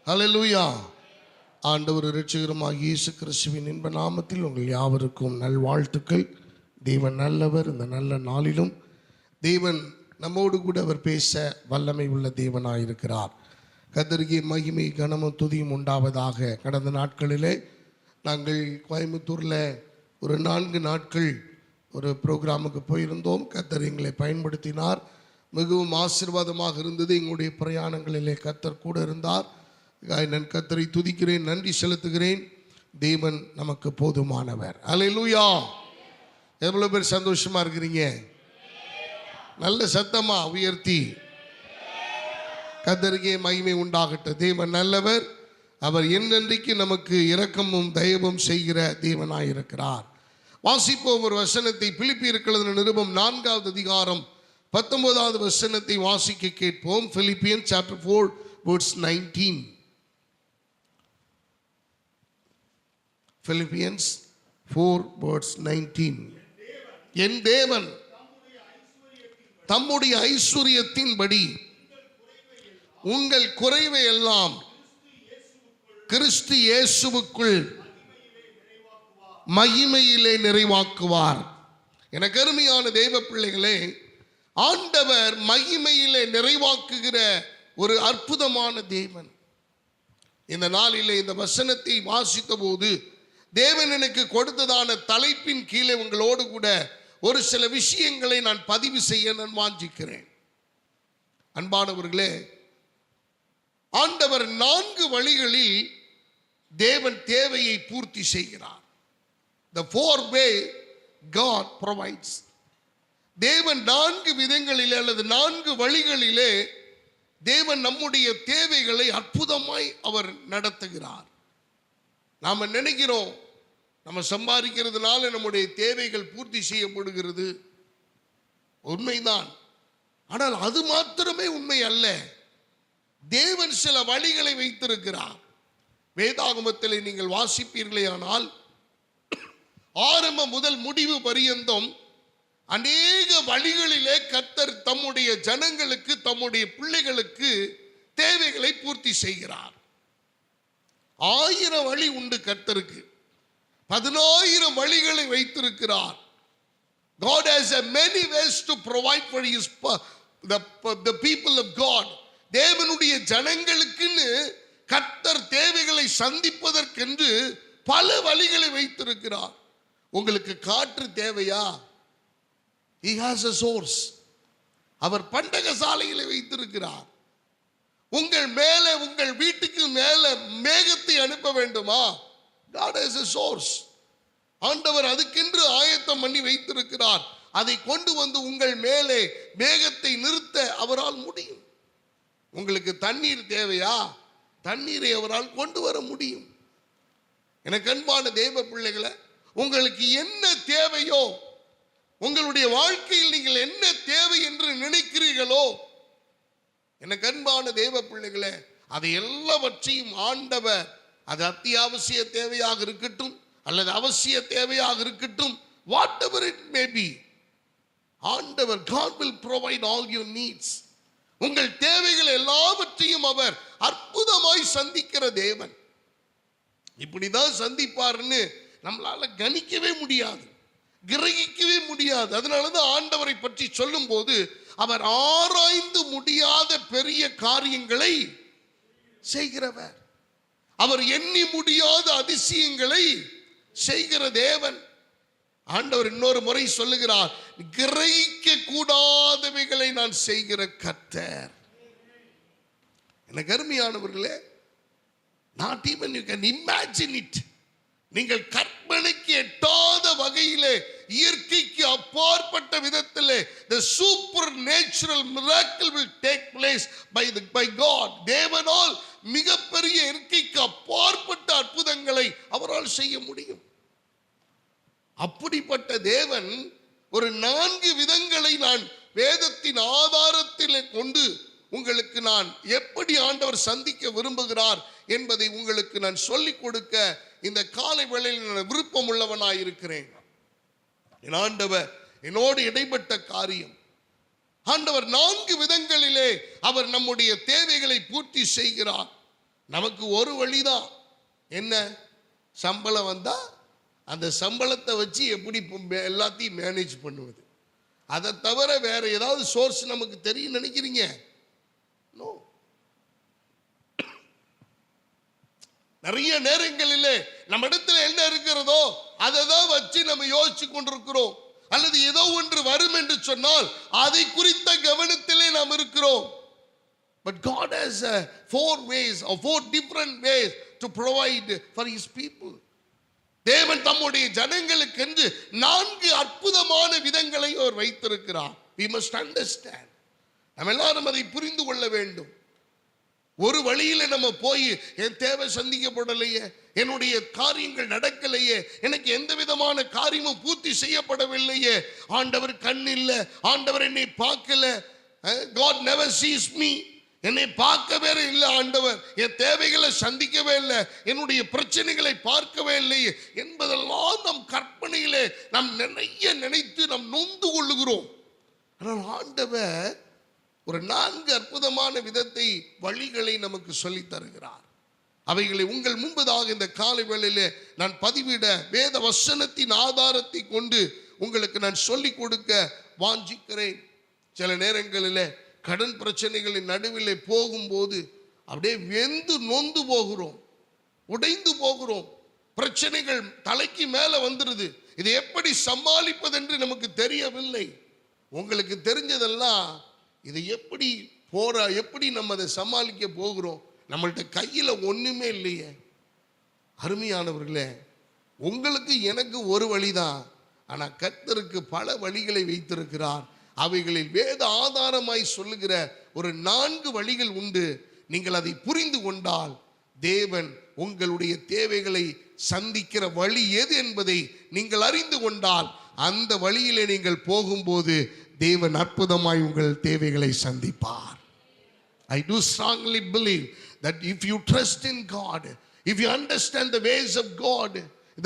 ஹல்லேலூயா. ஆண்டவர் இரட்சகருமாகிய இயேசு கிறிஸ்துவின் இன்ப நாமத்தில் உங்கள் யாவருக்கும் நல்வாழ்த்துக்கள். தேவன் நல்லவர். இந்த நல்ல நாளிலும் தேவன் நம்மோடு கூட அவர் பேச வல்லமை உள்ள தேவனாயிருக்கிறார். கர்த்தருக்கு மகிமை கனமும் துதியும் உண்டாவதாக. கடந்த நாட்களிலே நாங்கள் கோயம்புத்தூரில் ஒரு 4 நாட்கள் ஒரு ப்ரோக்ராமுக்கு போயிருந்தோம். கர்த்தர் எங்களை பயன்படுத்தினார். மிகவும் ஆசீர்வாதமாக இருந்தது. எங்களுடைய பிரயாணங்களிலே கர்த்தர் கூட இருந்தார். நான் கர்த்தரை துதிக்கிறேன், நன்றி செலுத்துகிறேன். தேவன் நமக்கு போதுமானவர். அல்லேலூயா. எவ்வளோ பேர் சந்தோஷமா இருக்கிறீங்க? நல்ல சத்தமா உயர்த்தி கர்த்தருக்கே மகிமை உண்டாகட்டும். தேவன் நல்லவர். அவர் என்னென்றைக்கு நமக்கு இரக்கமும் தயவும் செய்கிற தேவனாயிருக்கிறார். வாசிப்போம் ஒரு வசனத்தை. பிலிப்பியருக்கு நிருபம் 4வது அதிகாரம் 19வது வசனத்தை வாசிக்க கேட்போம். Philippians chapter 4 verse 19. Philippians 4 verse 19. என் தேவன் தம்முடைய ஐஸ்வரியத்தின்படி உங்கள் குறைவை எல்லாம் கிறிஸ்து இயேசுவுக்குள் மகிமையிலே நிறைவாக்குவார். எனக்கு அருமையான தேவ பிள்ளைகளே, ஆண்டவர் மகிமையிலே நிறைவாக்குகிற ஒரு அற்புதமான தேவன். இந்த நாளிலே இந்த வசனத்தை வாசித்த போது தேவன் எனக்கு கொடுத்ததான தலைப்பின் கீழே உங்களோடு கூட ஒரு சில விஷயங்களை நான் பதிவு செய்ய நான் வாஞ்சிக்கிறேன். அன்பானவர்களே, ஆண்டவர் 4 வழிகளில் தேவன் தேவையை பூர்த்தி செய்கிறார். The 4 way God provides. தேவன் 4 விதங்களிலே அல்லது 4 வழிகளிலே தேவன் நம்முடைய தேவைகளை அற்புதமாய் அவர் நடத்துகிறார். நாம் நினைக்கிறோம் நம்ம சம்பாதிக்கிறதுனால நம்முடைய தேவைகள் பூர்த்தி செய்யப்படுகிறது. உண்மைதான். ஆனால் அது மாத்திரமே உண்மை அல்ல. தேவன் சில வழிகளை வைத்திருக்கிறார். வேதாகமத்தில் நீங்கள் வாசிப்பீர்களே ஆனால் ஆரம்பம் முதல் முடிவு பரியந்தம் அநேக வழிகளிலே கர்த்தர் தம்முடைய ஜனங்களுக்கு, தம்முடைய பிள்ளைகளுக்கு தேவைகளை பூர்த்தி செய்கிறார். 1000 வழி உண்டு கர்த்தருக்கு. 10000 வழிகளை வைத்திருக்கிறார். God has a many ways to provide for his the people of God. தேவனுடைய ஜனங்களுக்குன்னு கர்த்தர் தேவைகளை சந்திப்பதற்கென்று பல வழிகளை வைத்திருக்கிறார். உங்களுக்கு காற்று தேவையா? He has a source. அவர் பண்டகசாலைகளை வைத்திருக்கிறார். உங்கள் மேலே, உங்கள் வீட்டுக்கு மேலே மேகத்தை அனுப்ப வேண்டுமா? God has a source. ஆண்டவர் அதுக்கென்று ஆயத்தம் பண்ணி வைத்திருக்கிறார். அதை கொண்டு வந்து உங்கள் மேலே மேகத்தை நிறுத்த அவரால் முடியும். உங்களுக்கு தண்ணீர் தேவையா? தண்ணீரை அவரால் கொண்டு வர முடியும். எனக்கு அன்பான தேவ பிள்ளைகளை, உங்களுக்கு என்ன தேவையோ, உங்களுடைய வாழ்க்கையில் நீங்கள் என்ன தேவை என்று நினைக்கிறீர்களோ, எனக்கு அன்பான தேவ பிள்ளைகளே, அதை எல்லாவற்றையும் ஆண்டவர், அது அத்தியாவசிய தேவையாக இருக்கட்டும் அல்லது அவசிய தேவையாக இருக்கட்டும், what ever it may be, ஆண்டவர் God will provide all your needs. உங்கள் தேவைகள் எல்லாவற்றையும் அவர் அற்புதமாய் சந்திக்கிற தேவன். இப்படிதான் சந்திப்பார்னு நம்மளால கணிக்கவே முடியாது, கிரகிக்கவே முடியாது. அதனாலதான் ஆண்டவரை பற்றி சொல்லும் போது அவர் ஆராய்ந்து முடியாத பெரிய காரியங்களை செய்கிறவர். அவர் எண்ணி முடியாத அதிசயங்களை செய்கிற தேவன். ஆண்டவர் இன்னொரு முறை சொல்லுகிறார், கிரகிக்க கூடாதவைகளை நான் செய்கிற கர்த்தர். எனக்கு அருமையானவர்களே, not even you can imagine it. நீங்கள் கற்பனைக்கு எட்டாத வகையிலே, இயற்கைக்கு அப்பாற்பட்ட விதத்திலே the supernatural miracle will take place by God. தேவனால் மிகப்பெரிய இயற்கைக்கு அப்பாற்பட்ட அற்புதங்களை அவரால் செய்ய முடியும். அப்படிப்பட்ட தேவன் ஒரு 4 விதங்களை நான் வேதத்தின் ஆதாரத்தில் கொண்டு உங்களுக்கு நான் எப்படி ஆண்டவர் சந்திக்க விரும்புகிறார் என்பதை உங்களுக்கு நான் சொல்லிக் கொடுக்க இந்த காலை வேளையில் நான் விருப்பம் உள்ளவனாய் இருக்கிறேன். என் ஆண்டவர் என்னோடு இடைப்பட்ட காரியம். ஆண்டவர் 4 விதங்களிலே அவர் நம்முடைய தேவைகளை பூர்த்தி செய்கிறார். நமக்கு ஒரு வழிதான், என்ன? சம்பளம் வந்தா அந்த சம்பளத்தை வச்சு எப்படி எல்லாத்தையும் மேனேஜ் பண்ணுவது. அதை தவிர வேற ஏதாவது சோர்ஸ் நமக்கு தெரியும் நினைக்கிறீங்க? நோ. நிறைய நேரங்களில் நம்ம இடத்துல என்ன இருக்கிறதோ அதை தான் வச்சு நம்ம யோசிச்சு கொண்டிருக்கிறோம். அல்லது ஏதோ ஒன்று வரும் என்று சொன்னால் அதை குறித்த கவனத்திலே நாம் இருக்கிறோம். But God has four ways or four different ways to provide for his people. தேவன் தம்முடைய ஜனங்களுக்கு என்று 4 அற்புதமான விதங்களை அவர் வைத்திருக்கிறார். We must understand. நம்ம எல்லாரும் அதை புரிந்து கொள்ள வேண்டும். ஒரு வழியில நம்ம போய் என் தேவை சந்திக்கப்படலையே, என்னுடைய காரியங்கள் நடக்கலையே, எனக்கு எந்த விதமான காரியமும் பூர்த்தி செய்யப்படவில்லையே, ஆண்டவர் கண் இல்லை, ஆண்டவர் என்னை பார்க்கல, God never sees me, என்னை பார்க்கவே இல்லை ஆண்டவர், என் தேவைகளை சந்திக்கவே இல்லை, என்னுடைய பிரச்சனைகளை பார்க்கவே இல்லையே என்பதெல்லாம் நம் கற்பனையிலே நாம் நினைத்து நாம் நொந்து கொள்ளுகிறோம். ஆனால் ஆண்டவர் ஒரு 4 அற்புதமான விதத்தை வழிகளை நமக்கு சொல்லி தருகிறார். அவைகளை உங்கள் முன்பதாக இந்த காலை வேளையிலே நான் பதிவிட வேத வசனத்தின் ஆதாரத்தை கொண்டு உங்களுக்கு நான் சொல்லிக் கொடுக்க வாஞ்சிக்கிறேன். சில நேரங்களில் கடன் பிரச்சனைகளின் நடுவிலே போகும்போது அப்படியே வெந்து நொந்து போகிறோம், உடைந்து போகிறோம். பிரச்சனைகள் தலைக்கு மேலே வந்துடுது. இதை எப்படி சமாளிப்பது என்று நமக்கு தெரியவில்லை. உங்களுக்கு தெரிஞ்சதெல்லாம் இது எப்படி நம்ம அதை சமாளிக்க போகிறோம்? நம்மள்கிட்ட கையில் ஒன்றுமே இல்லையே. அருமையானவர்களே, உங்களுக்கு எனக்கு ஒரு வழிதான், ஆனால் கர்த்தருக்கு பல வழிகளை வைத்திருக்கிறார். அவைகளில் வேத ஆதாரமாய் சொல்லுகிற ஒரு 4 வழிகள் உண்டு. நீங்கள் அதை புரிந்து கொண்டால் தேவன் உங்களுடைய தேவைகளை சந்திக்கிற வழி எது என்பதை நீங்கள் அறிந்து கொண்டால் அந்த வழியிலே நீங்கள் போகும்போது தேவன் அற்புதமாய் உங்கள் தேவைகளை சந்திப்பார். I do strongly believe that if you trust in God, if you understand the ways of God,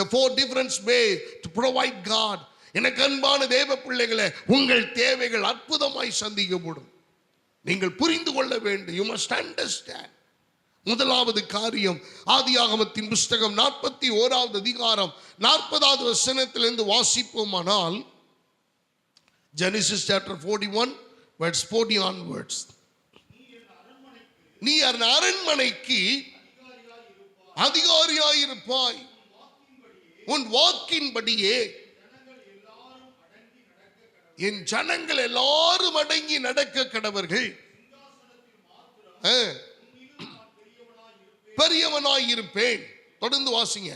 the 4 different ways to provide God, எனக்கு அன்பான தேவ பிள்ளைகளே, உங்கள் தேவைகள் அற்புதமாய் சந்திக்கப்படும். நீங்கள் புரிந்து கொள்ள வேண்டும். You must understand. முதலாவது காரியம், ஆதியாகமத்தின் புஸ்தகம் 41வது அதிகாரம் 40வது வசனத்திலிருந்து வாசிப்போமானால், Genesis chapter 41 verse 40 onwards. நீ அரண்மனைக்கு அதிகாரியாயிருப்பாய், உன் வாக்கின்படியே என் ஜனங்கள் எல்லாரும் அடங்கி நடக்க கடவர்கள், பெரியவனாயிருப்பேன். தொடர்ந்து வாசிங்க.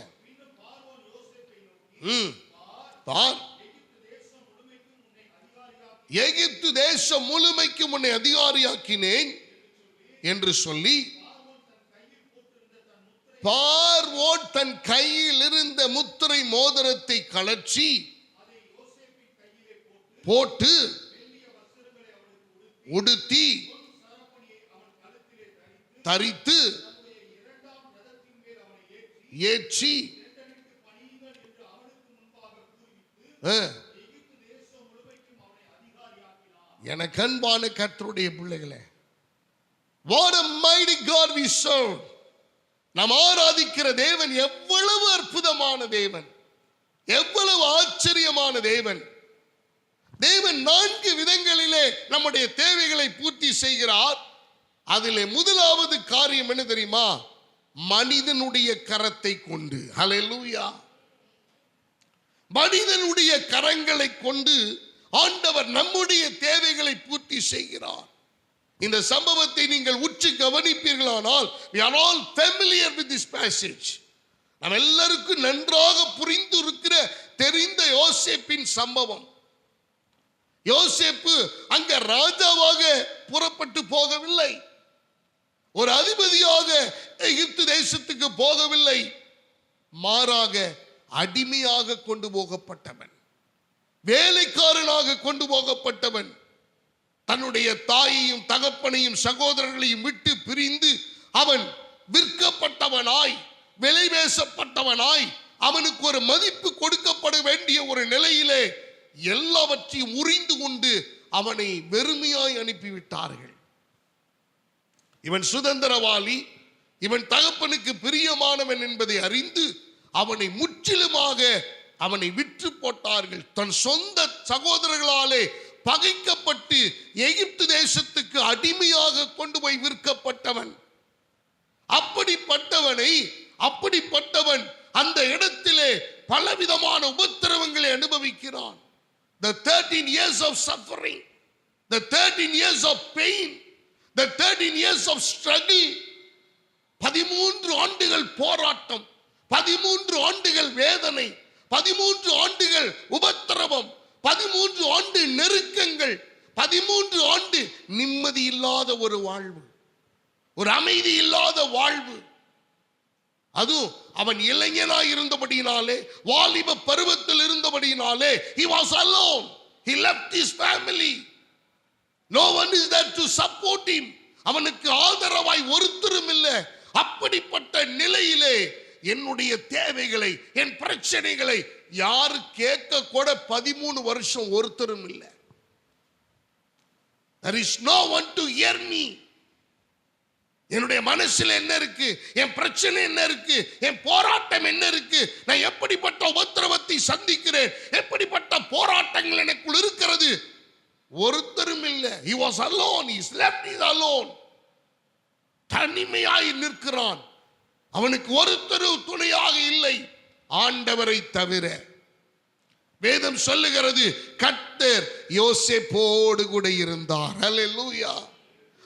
எகிப்து தேசம் முழுமைக்கு உன்னை அதிகாரியாக்கினேன் என்று சொல்லி, பார்வோன் தன் கையில் இருந்த முத்திரை மோதிரத்தை கழற்றி போட்டு உடுத்தி தரித்து ஏற்றி எனக்கு அன்பான கர்த்தருடைய பிள்ளைகளே, what a mighty God we serve. நாம் ஆராதிக்கிற தேவன் எவ்வளவு அற்புதமான தேவன், எவ்வளவு ஆச்சரியமான தேவன். தேவன் 4 விதங்களிலே நம்முடைய தேவைகளை பூர்த்தி செய்கிறார். அதிலே முதலாவது காரியம் என்ன தெரியுமா? மனிதனுடைய கரத்தை கொண்டு. ஹல்லேலூயா. மனிதனுடைய கரங்களை கொண்டு ஆண்டவர் நம்முடைய தேவைகளை பூர்த்தி செய்கிறார். இந்த சம்பவத்தை நீங்கள் உற்று கவனிப்பீர்களானால், we are all familiar with this passage. நாம் எல்லாருக்கும் நன்றாக புரிந்து இருக்கிற தெரிந்த யோசேப்பின் சம்பவம். யோசேப்பு அங்க ராஜாவாக புறப்பட்டு போகவில்லை, ஒரு அதிபதியாக எகிப்து தேசத்துக்கு போகவில்லை, மாறாக அடிமையாக கொண்டு போகப்பட்டவன், வேலைக்காரனாக கொண்டு போகப்பட்டவன். தன்னுடைய தாயையும் தகப்பனையும் சகோதரர்களையும் விட்டு பிரிந்து அவன் விற்கப்பட்டவனாய், விலை பேசப்பட்டவனாய், அவனுக்கு ஒரு மதிப்பு கொடுக்கப்பட வேண்டிய ஒரு நிலையிலே எல்லாவற்றையும் உரிந்து கொண்டு அவனை வெறுமையாய் அனுப்பிவிட்டார்கள். இவன் சுதந்திரவாளி, இவன் தகப்பனுக்கு பிரியமானவன் என்பதை அறிந்து அவனை முற்றிலுமாக அவனை விற்று போட்டார்கள். தன் சொந்த சகோதரர்களாலே பகைக்கப்பட்டு எகிப்து தேசத்துக்கு அடிமையாக கொண்டு போய் விற்கப்பட்டவன். அப்படிப்பட்டவன் அந்த இடத்திலே பலவிதமான உபத்திரவங்களை அனுபவிக்கிறான். The 13 years of suffering, the 13 years of pain, the 13 years of struggle, 13 ஆண்டுகள் போராட்டம், 13 ஆண்டுகள் வேதனை, 13 ஆண்டுகள் உபத்திரவம், 13 ஆண்டு நெருக்கங்கள், 13 ஆண்டு நிம்மதி இல்லாத ஒரு வாழ்வு, ஒரு அமைதி இல்லாத வாழ்வு. அதுவும் அவன் இளைஞனாய் இருந்தபடியினாலே, வாலிப பருவத்தில் இருந்தபடியினாலே, he was alone. He left his family. No one is there to support him. அவனுக்கு ஆதரவாய் ஒருத்தரும் இல்லை. அப்படிப்பட்ட நிலையிலே என்னுடைய தேவைகளை, என் பிரச்சனைகளை யாரு கேட்க கூட 13 வருஷம் ஒருத்தரும் இல்லை. There is no one to hear me. என்னுடைய மனசுல என்ன இருக்கு, என் பிரச்சனை என்ன இருக்கு, என் போராட்டம் என்ன இருக்கு, நான் எப்படிப்பட்ட உபத்திரவத்தை சந்திக்கிறேன், எப்படிப்பட்ட போராட்டங்கள் எனக்குள் இருக்கிறது, ஒருத்தரும் இல்லை. He was alone. He slept alone. தனிமையாய் நிற்கிறான். அவனுக்கு ஒருத்தரும் துணையாக இல்லை, ஆண்டவரை தவிர. வேதம் சொல்லுகிறது, கர்த்தர் யோசேப்போடு கூட இருந்தார். ஹல்லேலூயா.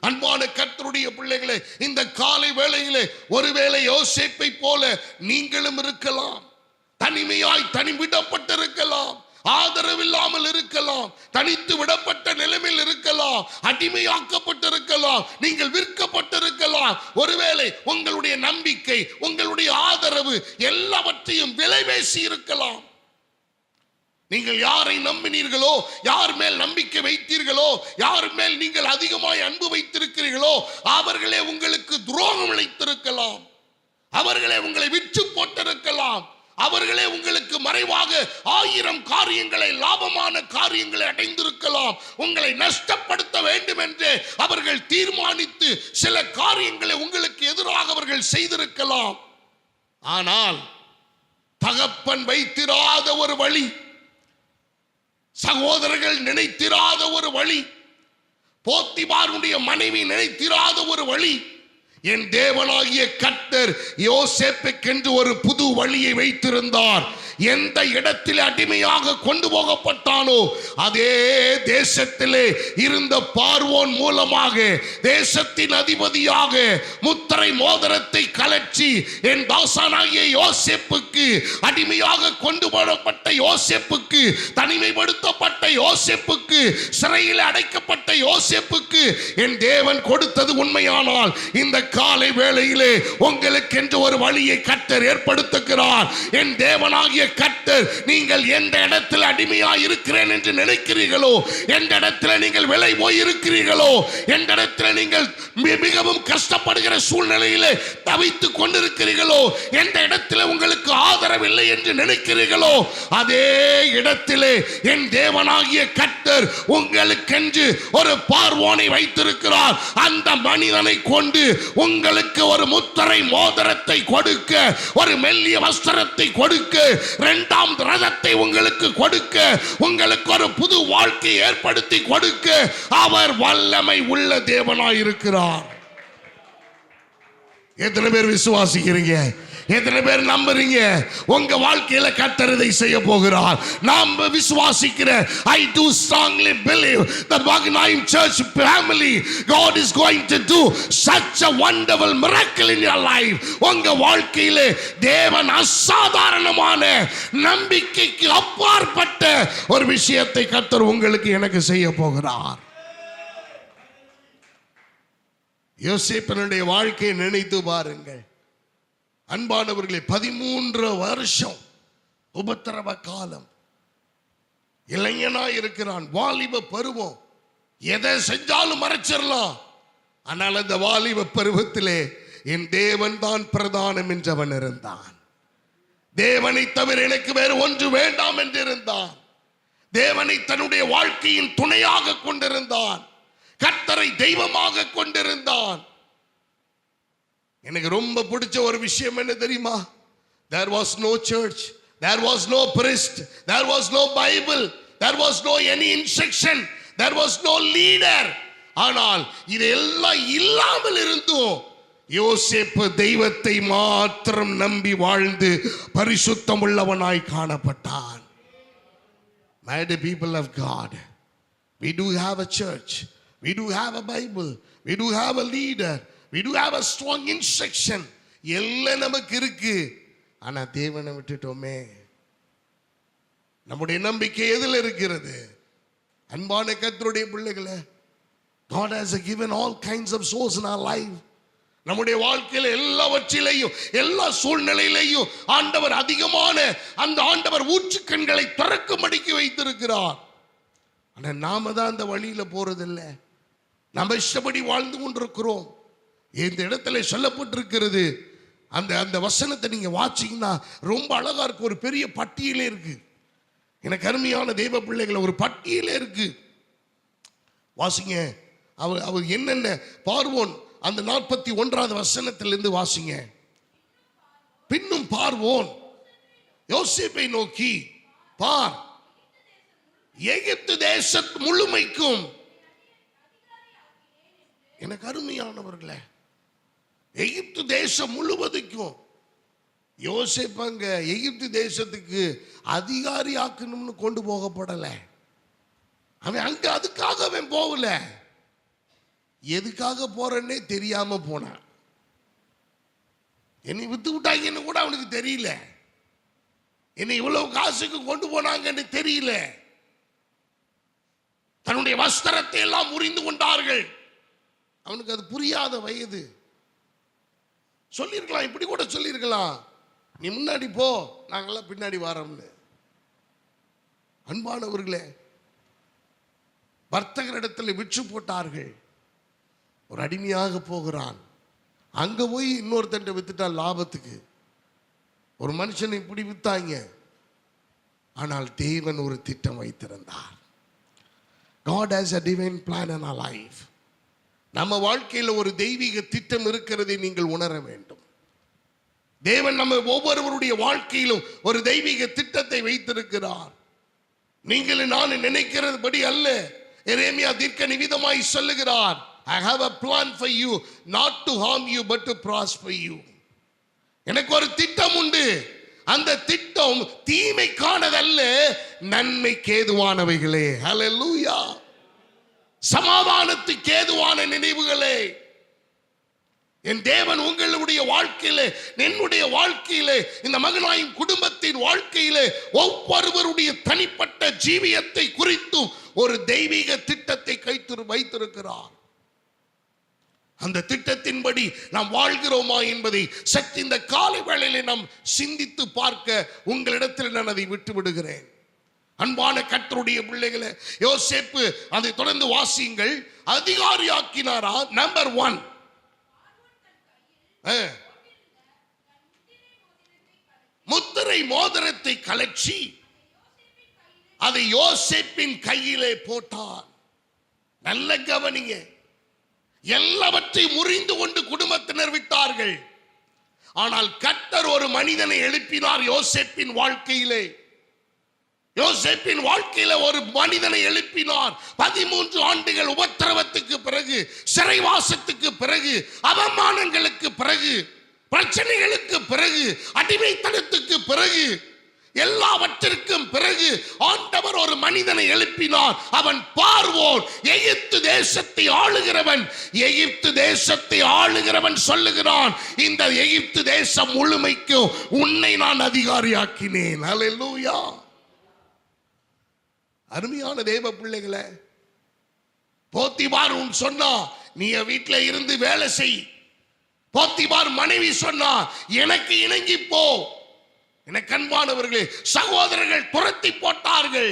அன்பான கர்த்தருடைய பிள்ளைகளே, இந்த காலை வேளையிலே ஒருவேளை யோசேப்பை போல நீங்களும் இருக்கலாம். தனிமையாய் தனிவிடப்பட்டிருக்கலாம், ஆதரவில்லாமல் இருக்கலாம், தனித்து விடப்பட்ட நிலைமையில் இருக்கலாம், அடிமையாக்கப்பட்டிருக்கலாம், நீங்கள் விற்கப்பட்டிருக்கலாம். ஒருவேளை உங்களுடைய நம்பிக்கை, உங்களுடைய ஆதரவு எல்லாவற்றையும் விலை பேசி இருக்கலாம். நீங்கள் யாரை நம்பினீர்களோ, யார் மேல் நம்பிக்கை வைத்தீர்களோ, யார் மேல் நீங்கள் அதிகமாய் அன்பு வைத்திருக்கிறீர்களோ, அவர்களே உங்களுக்கு துரோகம் இழைத்திருக்கலாம், அவர்களே உங்களை விற்று போட்டிருக்கலாம், அவர்களே உங்களுக்கு மறைவாக 1000 காரியங்களை, லாபமான காரியங்களை அடைந்திருக்கலாம். உங்களை நஷ்டப்படுத்த வேண்டும் என்று அவர்கள் தீர்மானித்து சில காரியங்களை உங்களுக்கு எதிராக அவர்கள் செய்திருக்கலாம். ஆனால் தகப்பன் வைத்திராத ஒரு வழி, சகோதரர்கள் நினைத்திராத ஒரு வழி, போத்திபாருடைய மனைவி நினைத்திராத ஒரு வழி, என் தேவனாகிய கர்த்தர் யோசேப்புக்கென்று ஒரு புது வழியை வைத்திருந்தார். எந்த இடத்தில் அடிமையாக கொண்டு போகப்பட்டானோ அதே தேசத்திலே இருந்த பார்வோன் மூலமாக தேசத்தின் அதிபதியாக முத்திரை மோதிரத்தை கலற்றி என் தாசனாகிய யோசேப்புக்கு, அடிமையாக கொண்டு போகப்பட்ட யோசேப்புக்கு, தனிமைப்படுத்தப்பட்ட யோசேப்புக்கு, சிறையில் அடைக்கப்பட்ட யோசேப்புக்கு என் தேவன் கொடுத்தது உண்மையானால், இந்த காலை வேளையிலே உங்களுக்கென்று ஒரு வழியை கர்த்தர் ஏற்படுத்துகிறார். என் தேவனாகிய கர்த்தர், நீங்கள் எந்த இடத்தில் அடிமையாய் இருக்கிறேன் என்று நினைக்கிறீர்களோ, எந்த இடத்துல நீங்கள் விலை போய் இருக்கிறீர்களோ, எந்த இடத்துல நீங்கள் மிகவும் கஷ்டப்படுகிற சூழ்நிலையிலே தவித்துக் கொண்டிருக்கிறீர்களோ, எந்த இடத்துல உங்களுக்கு ஆதரவு இல்லை என்று நினைக்கிறீர்களோ, அதே இடத்திலே என் தேவனாகிய கர்த்தர் உங்களுக்கென்று ஒரு பார்வோனை வைத்திருக்கிறார். அந்த மனிதனை கொண்டு உங்களுக்கு ஒரு முத்திரை மோதிரத்தை கொடுக்க, ஒரு மெல்லிய வஸ்திரத்தை கொடுக்க, 2ஆம் ரதத்தை உங்களுக்கு கொடுக்க, உங்களுக்கு ஒரு புது வாழ்க்கை ஏற்படுத்தி கொடுக்க அவர் வல்லமை உள்ள தேவனாய் இருக்கிறார். எத்தனை பேர் விசுவாசிக்கிறீங்க? எத்தனை பேர் நம்புறீங்க? உங்க வாழ்க்கையில கர்த்தர் இதை செய்ய போகிறார். நாம் விசுவாசிக்கிற, I do strongly believe the Magnaim Church family, God is going to do such a wonderful miracle in your life. உங்க வாழ்க்கையிலே தேவன் அசாதாரணமான, நம்பிக்கைக்கு அப்பாற்பட்ட ஒரு விஷயத்தை கர்த்தர் உங்களுக்கு எனக்கு செய்ய போகிறார். யோசேப்பினுடைய வாழ்க்கையை நினைத்து பாருங்கள். அன்பானவர்களே, 13 வருஷம் உபத்திரவ காலம், இளைஞனா இருக்கிறான், வாலிப பருவம், எதை செஞ்சாலும் மறைச்சிடலாம். ஆனால் அந்த வாலிப பருவத்திலே என் தேவன் தான் பிரதானம் என்றவன் இருந்தான். தேவனை தவிர எனக்கு வேறு ஒன்று வேண்டாம் என்றிருந்தான். தேவனை தன்னுடைய வாழ்க்கையின் துணையாக கொண்டிருந்தான். கர்த்தரை தெய்வமாக கொண்டிருந்தான். எனக்கு ரொம்ப பிடிச்ச ஒரு விஷயம் என்ன தெரியுமா? There was no church, there was no priest, there was no Bible, there was no any instruction, there was no leader. ஆனால் இதெல்லாம் இல்லாமல் இருந்தும் யோசேப்பு தெய்வத்தை மாத்திரம் நம்பி வாழ்ந்து பரிசுத்தம் உள்ளவனாய் காணப்பட்டான். My dear people of God, we do have a church, we do have a Bible, we do have a leader, we do have a strong instruction. எல்லாம் நமக்கு இருக்கு. ஆனா தேவனை விட்டுட்டோமே. நம்முடைய நம்பிக்கை எதில் இருக்கிறது? அன்பான கர்த்தருடைய பிள்ளைகளே, God has given all kinds of source in our life. நம்முடைய வாழ்க்கையில எல்லாவற்றிலேயும் எல்லா சூழ்நிலையிலேயும் ஆண்டவர் அதிகமான அந்த ஆண்டவர் ஊற்றுக்கண்களை திறக்கும்படிக்கு வைத்திருக்கிறார். ஆனா நாம தான் அந்த வழியில போறதில்லை. நம்ம இஷ்டப்படி வாழ்ந்து கொண்டிருக்கிறோம். இந்த இடத்துல சொல்லப்பட்டிருக்கிறது, அந்த அந்த வசனத்தை நீங்க வாசிங்கன்னா ரொம்ப அழகா இருக்கு. ஒரு பெரிய பட்டியலே இருக்கு. எனக்கு அருமையான தேவ பிள்ளைகளை, ஒரு பட்டியலே இருக்கு. வாசிங்க. அவர் என்னென்ன பார்வோன், அந்த 41வது வசனத்திலிருந்து வாசிங்க. பின்னும் பார்வோன் யோசேப்பை நோக்கி, பார், எகிப்து தேச முழுமைக்கும். எனக்கு அருமையானவர்களே, எகிப்து தேசம் முழுவதுக்கும் யோசேப்பங்க எகிப்து தேசத்துக்கு அதிகாரி ஆக்கணும்னு கொண்டு போகப்படல. அவன் அங்க அதுக்காக அவன் போகல. எதுக்காக போறன்னே தெரியாம போனான். என்னை வித்து விட்டாங்கன்னு கூட அவனுக்கு தெரியல. என்னை இவ்வளவு காசுக்கு கொண்டு போனாங்கன்னு தெரியல. தன்னுடைய வஸ்திரத்தை எல்லாம் முறிந்து கொண்டார்கள். அவனுக்கு அது புரியாத வயது. சொல்லியிருக்கலாம், இப்படி கூட சொல்லியிருக்கலாம், நீ முன்னாடி போ, நாங்கெல்லாம் பின்னாடி வரோம்னு. அன்பானவர்களே, வர்த்தகரிடத்தில் விற்று போட்டார்கள். ஒரு அடிமையாக போகிறான். அங்க போய் இன்னொருத்தன் வித்துட்டான் லாபத்துக்கு. ஒரு மனுஷனை இப்படி வித்தாங்க. ஆனால் தேவன் ஒரு திட்டம் வைத்திருந்தார். God has a divine plan in our life. நம்ம வாழ்க்கையில் ஒரு தெய்வீக திட்டம் இருக்கிறதை நீங்கள் உணர வேண்டும். தேவன் நம்ம ஒவ்வொருவருடைய வாழ்க்கையிலும் ஒரு தெய்வீக திட்டத்தை வைத்திருக்கிறார். நீங்கள் நான் நினைக்கிறபடி அல்ல. எரேமியா தீர்க்க நிவிதமாய் சொல்லுகிறார், I have a plan for you, not to harm you but to prosper you. எனக்கு ஒரு திட்டம் உண்டு. அந்த திட்டம் தீமைக்கானதல்ல, நன்மைக்கு ஏதுவானவைகளே. ஹல்லேலூயா. சமாதானத்துக்கு ஏதுவான நினைவுகளே. என் தேவன் உங்களுடைய வாழ்க்கையிலே, என்னுடைய வாழ்க்கையிலே, இந்த மகனாயின் குடும்பத்தின் வாழ்க்கையிலே ஒவ்வொருவருடைய தனிப்பட்ட ஜீவியத்தை குறித்தும் ஒரு தெய்வீக திட்டத்தை வைத்திருக்கிறார். அந்த திட்டத்தின்படி நாம் வாழ்கிறோமா என்பதை சற்று இந்த காலை வேளையிலே நாம் சிந்தித்து பார்க்க உங்களிடத்தில் நான் அதை விட்டு விடுகிறேன். அன்பான கர்த்தருடைய பிள்ளைகளே, யோசேப்பு அதை தொடர்ந்து வாசியுங்கள். அதிகாரியாக்கினாரா? நம்பர் 1, முத்திரை மோதிரத்தை கலற்றி அதை யோசேப்பின் கையிலே போட்டார். நல்ல கவனிங்க. எல்லாவற்றையும் முறிந்து கொண்டு குடும்பத்தினர் விட்டார்கள். ஆனால் கர்த்தர் ஒரு மனிதனை எழுப்பினார் யோசேப்பின் வாழ்க்கையிலே. யோசேப்பின் வாழ்க்கையில ஒரு மனிதனை எழுப்பினார். 13 ஆண்டுகள் உபத்திரவத்துக்கு பிறகு, சிறைவாசத்துக்கு பிறகு, அவமானங்களுக்கு பிறகு, பிரச்சனைகளுக்கு பிறகு, அடிமைத்தனத்துக்கு பிறகு, எல்லாவற்றிற்கும் பிறகு ஆண்டவர் ஒரு மனிதனை எழுப்பினார். அவன் பார்வோன், எகிப்து தேசத்தை ஆளுகிறவன். எகிப்து தேசத்தை ஆளுகிறவன் சொல்லுகிறான், இந்த எகிப்து தேசம் முழுமைக்கும் உன்னை நான் அதிகாரியாக்கினேன். ஹல்லேலூயா. அருமையான தேவ பிள்ளைகளே, போத்திபார் உன் சொன்னா நீ வீட்டுல இருந்து வேலை செய். போத்திபார் மனைவி சொன்னா எனக்கு இணங்கி போ. எனக்கு அன்பானவர்களே, சகோதரர்கள் துரத்தி போட்டார்கள்.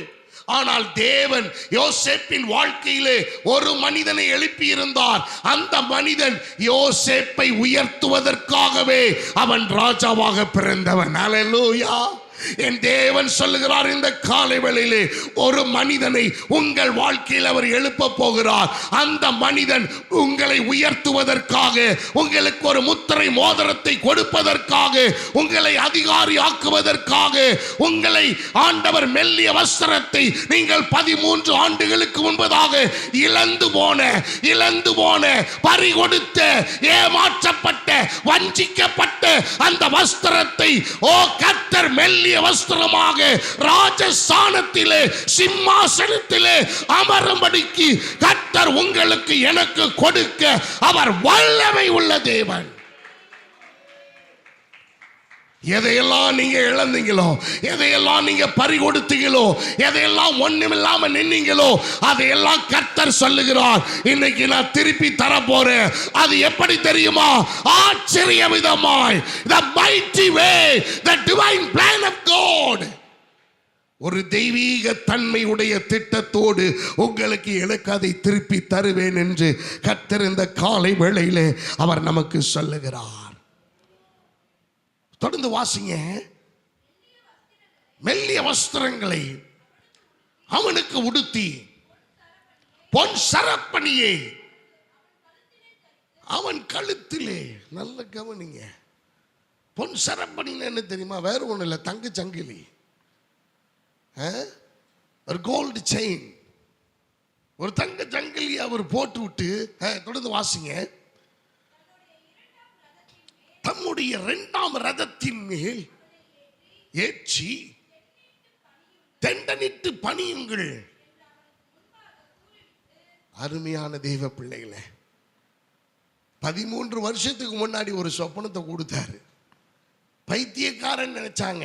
ஆனால் தேவன் யோசேப்பின் வாழ்க்கையிலே ஒரு மனிதனை எழுப்பி இருந்தார். அந்த மனிதன் யோசேப்பை உயர்த்துவதற்காகவே அவன் ராஜாவாக பிறந்தவன். ஹல்லேலூயா. என் தேவன் சொல்லுகிறார், இந்த காலை வேளையிலே ஒரு மனிதனை உங்கள் வாழ்க்கையில் அவர் எழுப்ப போகிறார். அந்த மனிதன் உங்களை உயர்த்துவதற்காக, உங்களுக்கு ஒரு முத்திரை மோதிரத்தை கொடுப்பதற்காக, உங்களை அதிகாரி ஆக்குவதற்காக, உங்களை ஆண்டவர் மெல்லிய வஸ்திரத்தை நீங்கள் 13 ஆண்டுகளுக்கு முன்பதாக இழந்து போன பறிகொடுத்த, ஏமாற்றப்பட்ட, வஞ்சிக்கப்பட்ட அந்த வஸ்திரத்தை கர்த்தர் மெல்லிய வஸ்திரமாக ராஜஸ்தானத்திலே சிம்மாசனத்திலே அமரும்படிக்கு கர்த்தர் உங்களுக்கு எனக்கு கொடுக்க அவர் வல்லமை உள்ள தேவன். எதையெல்லாம் நீங்க இழந்தீங்களோ, எதையெல்லாம் நீங்க பறிகொடுத்தீங்களோ, எதையெல்லாம் ஒண்ணுமில்லாம நின்னீங்களோ, அதையெல்லாம் கர்த்தர் சொல்லுகிறார், இன்னைக்கு நான் திருப்பி தர போறேன். அது எப்படி தெரியுமா? ஆச்சரிய விதமாய், the mighty way, the divine plan of God. ஒரு தெய்வீக தன்மையுடைய திட்டத்தோடு உங்களுக்கு எனக்கு அதை திருப்பி தருவேன் என்று கர்த்தர் இந்த காலை வேளையிலே அவர் நமக்கு சொல்லுகிறார். தொடர்ந்து வாசிங்க. மெல்லிய வஸ்திரங்களை அவனுக்கு உடுத்தி பொன் சரப்பணியை அவன் கழுத்திலே, நல்ல கவனிங்க, பொன் சரப்பணின்னு என்ன தெரியுமா? வேற ஒண்ணு இல்லை, தங்க சங்கிலி, ஒரு கோல்டு செயின், ஒரு தங்க சங்கிலி அவர் போட்டு விட்டு, தொடர்ந்து வாசிங்க, தம்முடைய 2ஆம் ரதத்தின் மேல் ஏற்றி தெண்டனிட்டு பணியுங்கள். அருமையான தெய்வ பிள்ளைகளே, 13 வருஷத்துக்கு முன்னாடி ஒரு சொப்பனத்தை கொடுத்தாரு. பைத்தியக்காரன் நினைச்சாங்க.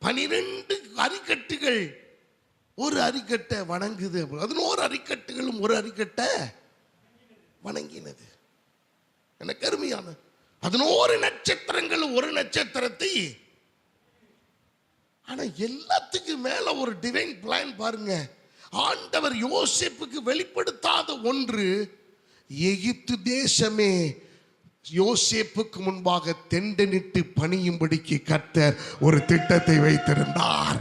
12 அரிக்கட்டுகள் ஒரு அரிக்கட்டை வணங்குது, 11 அரிக்கட்டுகளும் ஒரு அரிக்கட்டை வணங்கினது. எனக்கு அருமையான 11 நட்சத்திரங்கள் ஒரு நட்சத்திரத்தை. ஆனா எல்லாத்துக்கும் மேல ஒரு டிவைன் பிளான் பாருங்க. ஆண்டவர் யோசேப்புக்கு வெளிப்படுத்தாத ஒன்று, எகிப்து தேசமே யோசேப்புக்கு முன்பாக தெண்டனிட்டு பணியும்படிக்கு கர்த்தர் ஒரு திட்டத்தை வைத்திருந்தார்.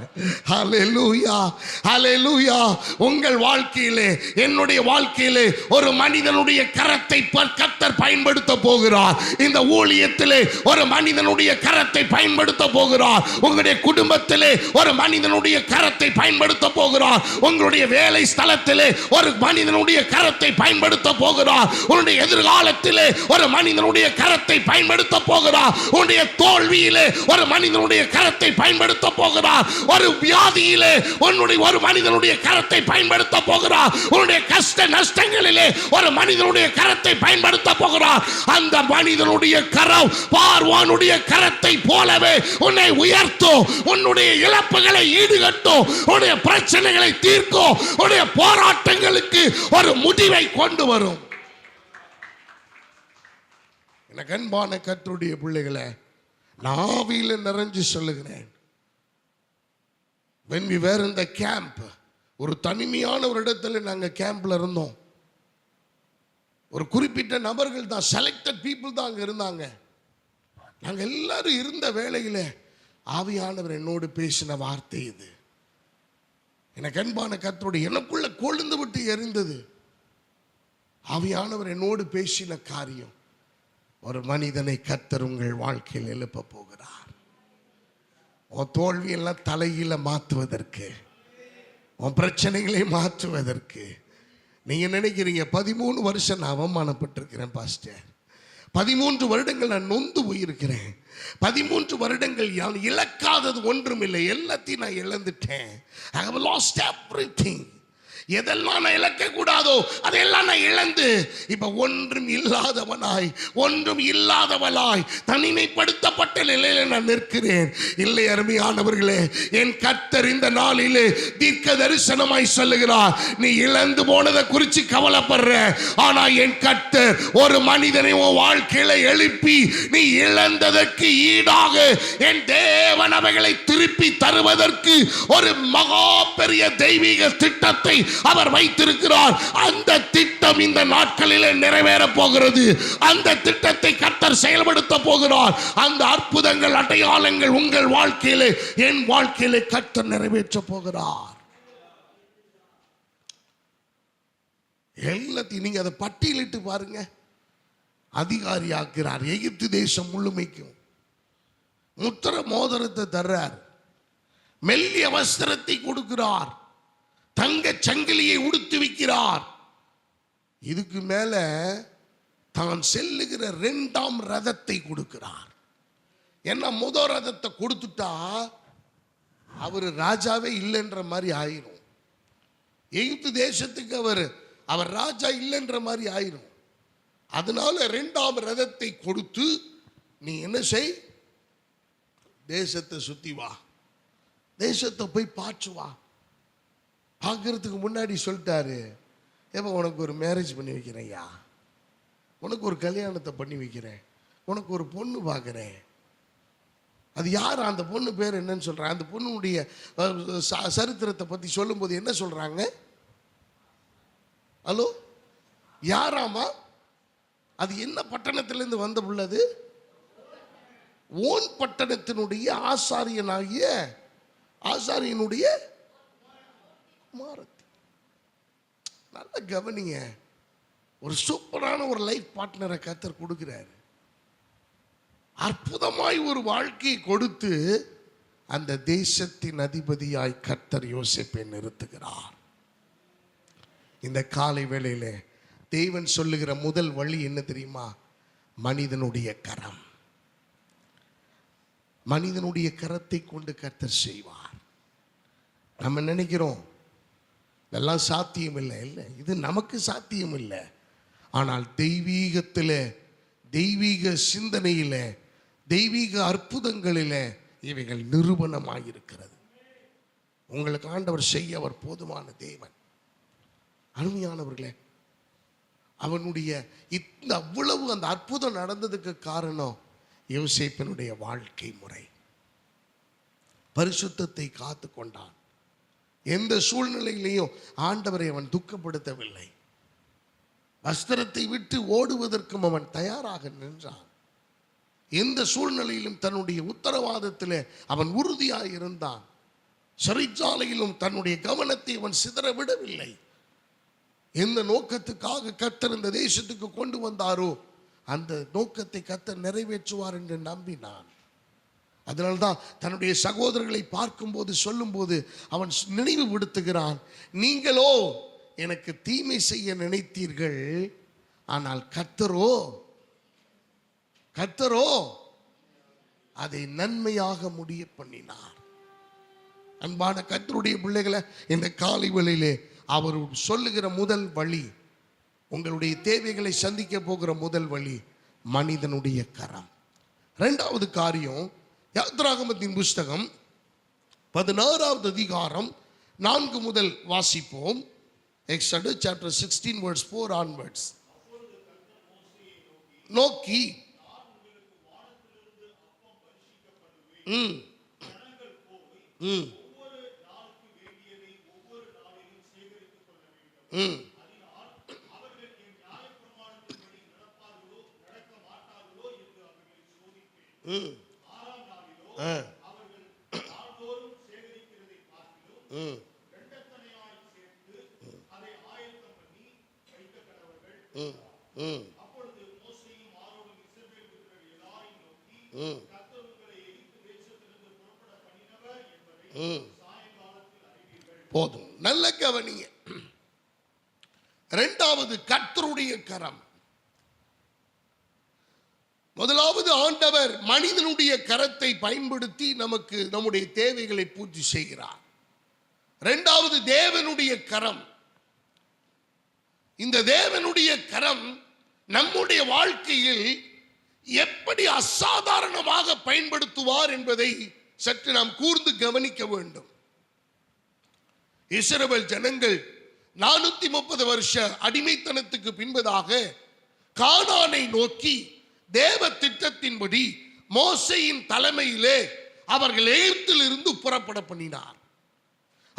ஹல்லேலூயா, ஹல்லேலூயா. உங்கள் வாழ்க்கையிலே, என்னுடைய வாழ்க்கையிலே ஒரு மனிதனுடைய கரத்தை கர்த்தர் பயன்படுத்த போகிறார். இந்த ஊழியத்திலே ஒரு மனிதனுடைய கரத்தை பயன்படுத்த போகிறார். உங்களுடைய குடும்பத்திலே ஒரு மனிதனுடைய கரத்தை பயன்படுத்த போகிறார். உங்களுடைய வேலை ஸ்தலத்திலே ஒரு மனிதனுடைய கரத்தை பயன்படுத்த போகிறார். உங்களுடைய எதிர்காலத்திலே ஒரு மனிதனுடைய கரத்தை பயன்படுத்த போகிறார். உன்னுடைய தோல்வியிலே ஒரு மனிதனுடைய கரத்தை பயன்படுத்த போகிறார். ஒரு வியாதியிலே உன்னுடைய ஒரு மனிதனுடைய கரத்தை பயன்படுத்த போகிறார். உன்னுடைய கஷ்ட நஷ்டங்களிலே ஒரு மனிதனுடைய கரத்தை பயன்படுத்த போகிறார். அந்த மனிதனுடைய கரம் பார்வோனுடைய கரத்தை போலவே உன்னை உயர்த்தும், உன்னுடைய இழப்புகளை ஈடுகட்டும், உன்னுடைய பிரச்சனைகளை தீர்க்கும், உன்னுடைய போராட்டங்களுக்கு ஒரு முடிவை கொண்டு வரும். எனக்கு அன்பான கர்த்தருடைய பிள்ளைகளை, நாவில நிறைஞ்சு சொல்லுகிறேன். when we were in the camp, ஒரு தனிமையான ஒரு இடத்துல நாங்க கேம்ப்ல இருந்தோம். ஒரு குறிப்பிட்ட நபர்கள் தான், செலக்டட் பீப்புள் தான் அங்க இருந்தாங்க. நாங்க எல்லாரும் இருந்த வேளையில ஆவியானவர் என்னோடு பேசின வார்த்தை இது. எனக்கு அன்பான கர்த்தருடைய, எனக்குள்ள கொழுந்து விட்டு எரிந்தது. ஆவியானவர் என்னோடு பேசின காரியம், ஒரு மனிதனை கர்த்தர் உங்கள் வாழ்க்கையில் எழுப்ப போகிறார். உன் தோல்வியெல்லாம் தலையில மாற்றுவதற்கு, உன் பிரச்சனைகளை மாற்றுவதற்கு. நீங்க நினைக்கிறீங்க 13 வருஷம் நான் அவமானப்பட்டிருக்கிறேன் பாஸ்டர், 13 வருடங்கள் நான் நொந்து போயிருக்கிறேன், 13 வருடங்கள் இழக்காதது ஒன்றும் இல்லை, எல்லாத்தையும் நான் இழந்துட்டேன். I have lost everything. எதெல்லாம் நான் இழக்க கூடாதோ அதெல்லாம் நான் இழந்து இப்ப ஒன்றும் இல்லாதவனாய், ஒன்றும் இல்லாதவளாய் தனிமைப்படுத்தப்பட்ட நிலையில நான் நிற்கிறேன். இல்லை அருமையானவர்களே, என் கர்த்தர் இந்த நாளிலே தீர்க்க தரிசனமாய் சொல்லுகிறார், நீ இழந்து போனதை குறித்து கவலைப்படுற, ஆனா என் கர்த்தர் ஒரு மனிதனை உன் வாழ்க்கையில எழுப்பி நீ இழந்ததற்கு ஈடாக என் தேவன் அவைகளை திருப்பி தருவதற்கு ஒரு மகா பெரிய தெய்வீக திட்டத்தை அவர் வைத்திருக்கிறார். அந்த திட்டம் இந்த நாட்களிலே நிறைவேற போகிறது. அந்த திட்டத்தை கர்த்தர் செயல்படுத்த போகிறார். அந்த அற்புதங்கள், அடையாளங்கள் உங்கள் வாழ்க்கையிலே, என் வாழ்க்கையிலே கர்த்தர் நிறைவேற்ற போகிறார். எல்லாத்தையும் நீங்க அதை பட்டியலிட்டு பாருங்க. அதிகாரியாக்குறார் எகிப்து தேசம் முழுமைக்கும். முத்திர மோதிரத்தை தர்றார், மெல்லிய வஸ்திரத்தை கொடுக்கிறார், தங்க சங்கிலியை உடுத்து வைக்கிறார். இதுக்கு மேல தான் செல்லுகிற 2ஆம் ரதத்தை கொடுக்கிறார். என்ன, முதல் ரதத்தை கொடுத்துட்டா அவர் ராஜாவே இல்லைன்ற மாதிரி ஆயிரும். எகிப்து தேசத்துக்கு அவர் ராஜா இல்லைன்ற மாதிரி ஆயிரும். அதனால 2ஆம் ரதத்தை கொடுத்து, நீ என்ன செய், தேசத்தை சுத்தி வா, தேசத்தை போய் பார்த்து வா. பார்க்கறதுக்கு முன்னாடி சொல்லிட்டாரு, ஏப்பா உனக்கு ஒரு மேரேஜ் பண்ணி வைக்கிறேன்யா, உனக்கு ஒரு கல்யாணத்தை பண்ணி வைக்கிறேன், உனக்கு ஒரு பொண்ணு பார்க்குறேன். அது யார், அந்த பொண்ணு பேர் என்னன்னு சொல்றாங்க. அந்த பொண்ணுடைய சரித்திரத்தை பற்றி சொல்லும்போது என்ன சொல்றாங்க? ஹலோ, யாராமா? அது என்ன பட்டணத்திலிருந்து வந்த உள்ளது? ஓன் பட்டணத்தினுடைய ஆசாரியனுடைய குமாரத்தி. நல்ல கவனிங்க, ஒரு சூப்பரான ஒரு லைஃப் பார்ட்னரை கர்த்தர் கொடுக்கிறார். அற்புதமாய் ஒரு வாழ்க்கையை கொடுத்து அந்த தேசத்தின் அதிபதியாய் கர்த்தர் யோசேப்பை நிறுத்துகிறார். இந்த காலை வேளையிலே தேவன் சொல்லுகிற முதல் வழி என்ன தெரியுமா? மனிதனுடைய கரம். மனிதனுடைய கரத்தை கொண்டு கர்த்தர் செய்வார். நம்ம நினைக்கிறோம் இதெல்லாம் சாத்தியம் இல்லை. இல்லை, இது நமக்கு சாத்தியம் இல்லை. ஆனால் தெய்வீகத்தில், தெய்வீக சிந்தனையில், தெய்வீக அற்புதங்களில் இவைகள் நிரூபணமாயிருக்கிறது. உங்களுக்கு ஆண்டவர் செய்ய அவர் போதுமான தேவன். அருமையானவர்களே, அவனுடைய இந்த அவ்வளவு அந்த அற்புதம் நடந்ததுக்கு காரணம் யோசேப்பினுடைய வாழ்க்கை முறை. பரிசுத்தத்தை காத்து கொண்டான். எந்த சூழ்நிலையிலையும் ஆண்டவரை அவன் துக்கப்படுத்தவில்லை. வஸ்திரத்தை விட்டு ஓடுவதற்கும் அவன் தயாராக நின்றான். எந்த சூழ்நிலையிலும் தன்னுடைய உத்தரவாதத்தில் அவன் உறுதியாக இருந்தான். சிறைச்சாலையிலும் தன்னுடைய கவனத்தை அவன் சிதற விடவில்லை. எந்த நோக்கத்துக்காக கர்த்தர் இந்த தேசத்துக்கு கொண்டு வந்தாரோ அந்த நோக்கத்தை கர்த்தர் நிறைவேற்றுவார் என்று நம்பினான். அதனால்தான் தன்னுடைய சகோதரர்களை பார்க்கும்போது சொல்லும்போது அவன் நினைவுபடுத்துகிறான், நீங்களோ எனக்கு தீமை செய்ய நினைத்தீர்கள், ஆனால் கர்த்தரோ அதை நன்மையாக முடிய பண்ணினார். அன்பான கர்த்தருடைய பிள்ளைகளை, இந்த காலை வேளையிலே அவர் சொல்லுகிற முதல் வழி, உங்களுடைய தேவைகளை சந்திக்க போகிற முதல் வழி மனிதனுடைய கரம். 2வது காரியம், யாத்ராகமத்தின் புஸ்தகம் 16வது அதிகாரம் 4 முதல் வாசிப்போம். Exodus chapter 16 verse 4 onwards. நோக்கி போதும். நல்ல கவனிங்க. 2வது கர்த்தருடைய கரம். முதலாவது ஆண்டவர் மனிதனுடைய கரத்தை பயன்படுத்தி நமக்கு நம்முடைய தேவைகளை பூர்த்தி செய்கிறார். 2வது தேவனுடைய கரம். இந்த தேவனுடைய கரம் நம்முடைய வாழ்க்கையில் எப்படி அசாதாரணமாக பயன்படுத்துவார் என்பதை சற்று நாம் கூர்ந்து கவனிக்க வேண்டும். இஸ்ரவேல் ஜனங்கள் 430 வருஷ அடிமைத்தனத்துக்கு பின்பதாக கானானை நோக்கி தேவ திட்டத்தின்படி மோசேயின் தலைமையிலே அவர்கள் எகிப்திலிருந்து புறப்பட பண்ணினார்.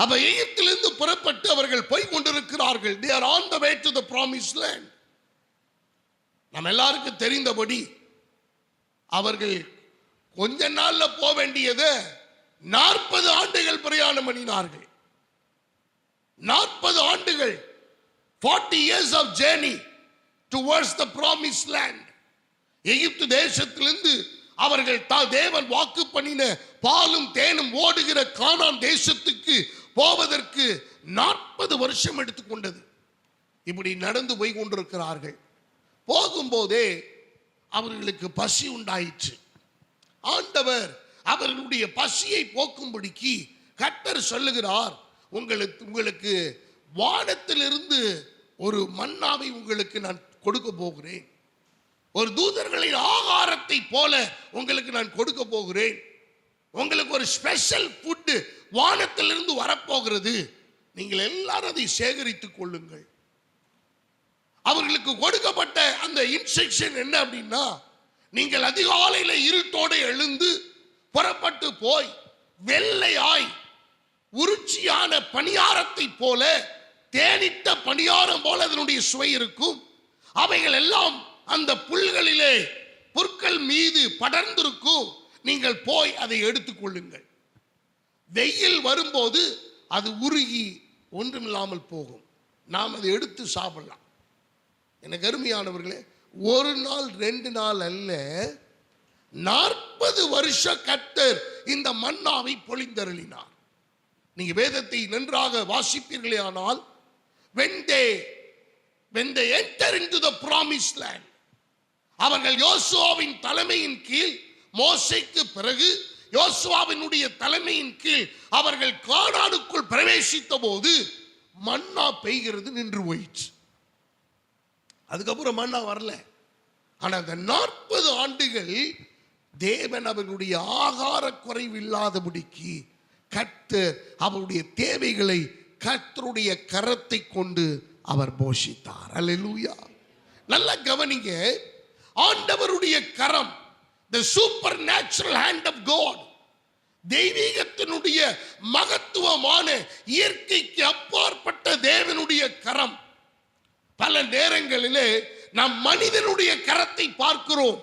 அப்ப எகிப்திலிருந்து புறப்பட்டு அவர்கள் போய் கொண்டிருக்கிறார்கள். they are on the way to the promised land. நம்ம எல்லாருக்கும் தெரிந்தபடி அவர்கள் கொஞ்ச நாள்ல போக வேண்டியது 40 ஆண்டுகள் பிரயாணம் பண்ணினார்கள். 40 ஆண்டுகள், 40 years of journey towards the promised land. எகிப்து தேசத்திலிருந்து அவர்கள் தேவன் வாக்கு பண்ணின பாலும் தேனும் ஓடுகிற கானான் தேசத்துக்கு போவதற்கு 40 வருஷம் எடுத்துக்கொண்டது. இப்படி நடந்து போய் கொண்டிருக்கிறார்கள். போகும்போதே அவர்களுக்கு பசி உண்டாயிற்று. ஆண்டவர் அவர்களுடைய பசியை போக்கும்படிக்கு கர்த்தர் சொல்லுகிறார், உங்களுக்கு வானத்திலிருந்து ஒரு மன்னாவை உங்களுக்கு நான் கொடுக்க போகிறேன். ஒரு தூதர்களின் ஆகாரத்தை போல உங்களுக்கு நான் கொடுக்க போகிறேன். உங்களுக்கு ஒரு ஸ்பெஷல் ஃபுட் வானத்திலிருந்து வரப்போகிறது. நீங்கள் எல்லாரும் அதை சேகரித்துக் கொள்ளுங்கள். அவர்களுக்கு கொடுக்கப்பட்ட அந்த இன்ஸ்ட்ரக்ஷன் என்ன அப்படின்னா, நீங்கள் அதிகாலையில இருட்டோடு எழுந்து புறப்பட்டு போய் வெள்ளையாய் உருச்சியான பணியாரத்தை போல, தேனிட்ட பணியாரம் போல அதனுடைய சுவை இருக்கும். அவைகள் எல்லாம் அந்த புல்களிலே புற்கள் மீது படர்ந்திருக்கும். நீங்கள் போய் அதை எடுத்துக் கொள்ளுங்கள். வெயில் வரும்போது அது உருகி ஒன்றுமில்லாமல் போகும். நாம் அதை எடுத்து சாப்பிடலாம். எனக்கு அருமையானவர்களே, ஒரு நாள் 2 நாள் அல்ல, 40 வருஷ கர்த்தர் இந்த மன்னாவை பொழிந்தருளினார். நீங்க வேதத்தை நன்றாக வாசிப்பீர்களே ஆனால், when they enter into the promised land, அவர்கள் யோசுவாவின் தலைமையின் கீழ், மோசேக்கு பிறகு யோசுவாவினுடைய தலைமையின் கீழ் அவர்கள் கானானுக்குள் பிரவேசித்த போது மன்னா பெய்கிறது நின்று போயிடுச்சு. அதுக்கப்புறம் மன்னா வரல. ஆனா அந்த 40 ஆண்டுகள் தேவன் அவர்களுடைய ஆகார குறைவு இல்லாதபடிக்கு கர்த்தர் அவருடைய தேவைகளை கர்த்தருடைய கரத்தை கொண்டு அவர் போஷித்தார். அல்லேலூயா. நல்ல கவனிங்க, ஆண்டவருடைய கரம், the supernatural hand of God, தெய்வீகத்தினுடைய மகத்துவமான இயற்கைக்கு அப்பாற்பட்ட தேவனுடைய கரம். பல நேரங்களிலே நாம் மனிதனுடைய கரத்தை பார்க்கிறோம்,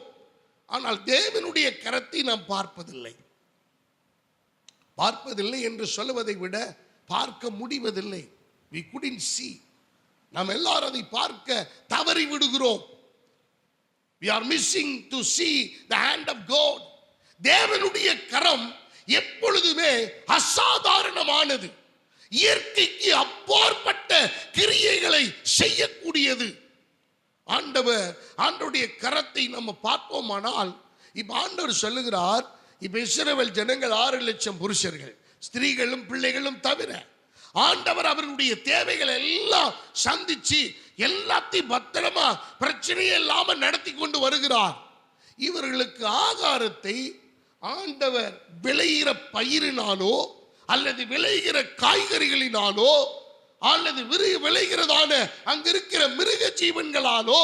ஆனால் தேவனுடைய கரத்தை நாம் பார்ப்பதில்லை. பார்ப்பதில்லை என்று சொல்லுவதை விட பார்க்க முடிவதில்லை. we couldn't see. நாம் எல்லாரும் அதை பார்க்க தவறி விடுகிறோம். we are missing to see the hand of God. தேவனுடைய கரம் எப்பொழுதுமே அசாதாரணமானது, இயற்கைக்கு அப்பாற்பட்ட கிரியைகளை செய்யக்கூடியது. ஆண்டவருடைய கரத்தை நம்ம பார்ப்போமானால், இப்ப ஆண்டவர் சொல்லுகிறார், இப்ப இஸ்ரவேல் ஜனங்கள் 6 லட்சம் புருஷர்கள், ஸ்திரீகளும் பிள்ளைகளும் தவிர, ஆண்டவர் அவர்களுடைய தேவைகளை எல்லாம் சந்திச்சு எல்லாத்தையும் பத்திரமா பிரச்சனையே இல்லாம நடத்தி கொண்டு வருகிறார். இவர்களுக்கு ஆகாரத்தை ஆண்டவர் விளைகிற பயிரினாலோ அல்லது விளைகிற காய்கறிகளினாலோ அல்லது விளைகிறதான அங்க இருக்கிற மிருக ஜீவன்களாலோ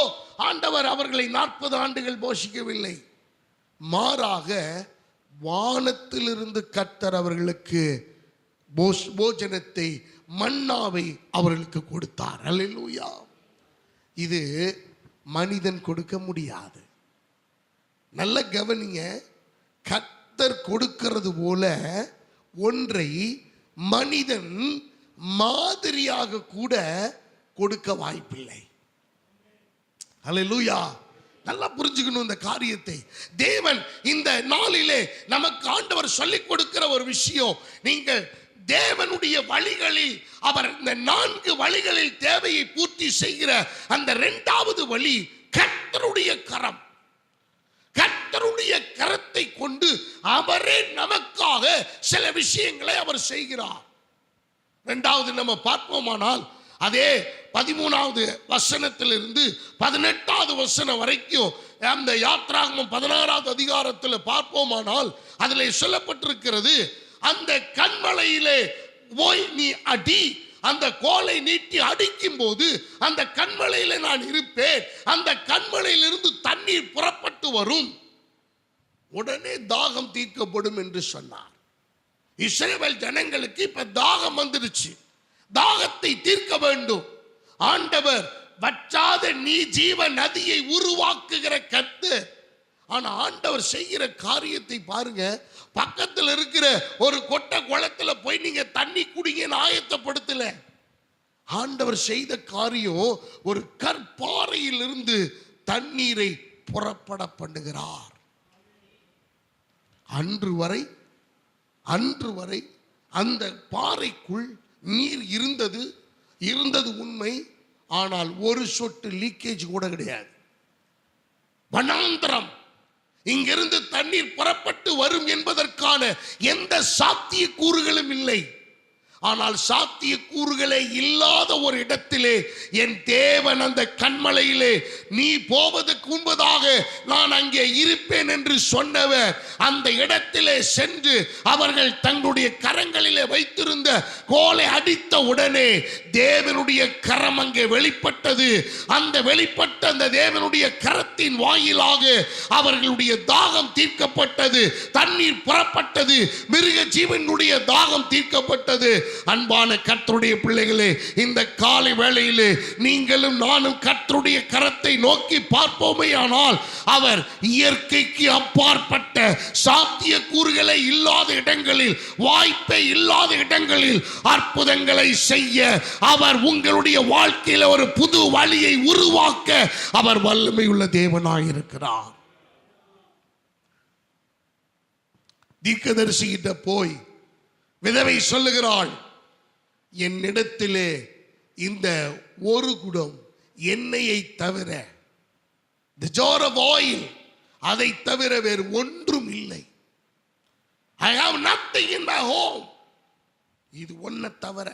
ஆண்டவர் அவர்களை 40 ஆண்டுகள் போஷிக்கவில்லை. மாறாக வானத்திலிருந்து கர்த்தர் அவர்களுக்கு போஜனத்தை, மன்னாவை அவர்களுக்கு கொடுத்தார். அல்லேலூயா. இது மனிதன் கொடுக்க முடியாது. நல்ல கவனிங்க, கர்த்தர் கொடுக்கிறது போல ஒன்றை மனிதன் மாதிரியாக கூட கொடுக்க வாய்ப்பில்லை. அல்லேலூயா. நல்லா புரிஞ்சுக்கணும் இந்த காரியத்தை. தேவன் இந்த நாளிலே நமக்கு ஆண்டவர் சொல்லிக் கொடுக்கிற ஒரு விஷயம், நீங்கள் தேவனுடைய வழிகளில், அவர் இந்த 4 வழிகளில் தேவையை பூர்த்தி செய்கிற அந்த 2வது வழி கர்த்தருடைய கரம். கர்த்தருடைய கரத்தை கொண்டு அவரே நமக்காக சில விஷயங்களை அவர் செய்கிறார். 2வது நம்ம பார்ப்போமானால், அதே 13வது வசனத்திலிருந்து 18வது வசனம் வரைக்கும் அந்த யாத்ராகமம் 16வது அதிகாரத்தில் பார்ப்போமானால், அதில் சொல்லப்பட்டிருக்கிறது, அந்த கன்மலையிலே போய் நீ அடி, அந்த கோலை நீட்டி அடிக்கும் போது அந்த கன்மலையில நான் இருப்பேன், அந்த கன்மலையிலிருந்து தண்ணீர் புறப்பட்டு வரும், உடனே தாகம் தீர்க்கப்படும் என்று சொன்னார். இஸ்ரவேல் ஜனங்களுக்கு இப்ப தாகம் வந்துடுச்சு. தாகத்தை தீர்க்க வேண்டும். ஆண்டவர் வற்றாத நீ ஜீவ நதியை உருவாக்குகிற கர்த்தர். ஆனா ஆண்டவர் செய்கிற காரியத்தை பாருங்க. பக்கத்தில் இருக்கிற ஒரு கொட்டை குளத்துல போய் நீங்க தண்ணி குடிங்கன்னு ஆயத்தப்படுத்தல. ஆண்டவர் செய்த காரியம் ஒரு கற்பாறையில் இருந்து தண்ணீரை புறப்பட பண்ணுகிறார். அன்று வரை அந்த பாறைக்குள் நீர் இருந்தது உண்மை. ஆனால் ஒரு சொட்டு லீக்கேஜ் கூட கிடையாது. வனாந்தரம். இங்கிருந்து தண்ணீர் புறப்பட்டு வரும் என்பதற்கான எந்த சாத்திய கூறுகளும் இல்லை. ஆனால் சாத்திய கூறுகளே இல்லாத ஒரு இடத்திலே என் தேவன் அந்த கன்மலையிலே நீ போவதற்கு முன்பதாக நான் அங்கே இருப்பேன் என்று சொன்னவர் அந்த இடத்திலே சென்று அவர்கள் தங்களுடைய கரங்களிலே வைத்திருந்த கோலை அடித்த உடனே தேவனுடைய கரம் அங்கே வெளிப்பட்டது. அந்த வெளிப்பட்ட அந்த தேவனுடைய கரத்தின் வாயிலாக அவர்களுடைய தாகம் தீர்க்கப்பட்டது. தண்ணீர் புறப்பட்டது. மிருக ஜீவனுடைய தாகம் தீர்க்கப்பட்டது. அன்பான கர்த்தருடைய பிள்ளைகளே, இந்த காலை வேளையிலே நீங்களும் நானும் கர்த்தருடைய கரத்தை நோக்கி பார்ப்போமேயானால் அவர் இயற்கைக்கு அப்பாற்பட்ட சாத்திய கூறுகளை இல்லாத இடங்களில், வாய்ப்பை இல்லாத இடங்களில் அற்புதங்களை செய்ய, அவர் உங்களுடைய வாழ்க்கையில ஒரு புது வழியை உருவாக்க அவர் வல்லமை உள்ள தேவனாயிருக்கிறார். தீர்க்கதரிசிகிட்ட போய் விதவை சொல்லுகிறாள், என்னிடத்திலே இந்த ஒரு குடம் எண்ணெயை தவிர, the jar of oil, அதை தவிர வேறு ஒன்றும் இல்லை. I have nothing in my home. இது ஒன்றை தவிர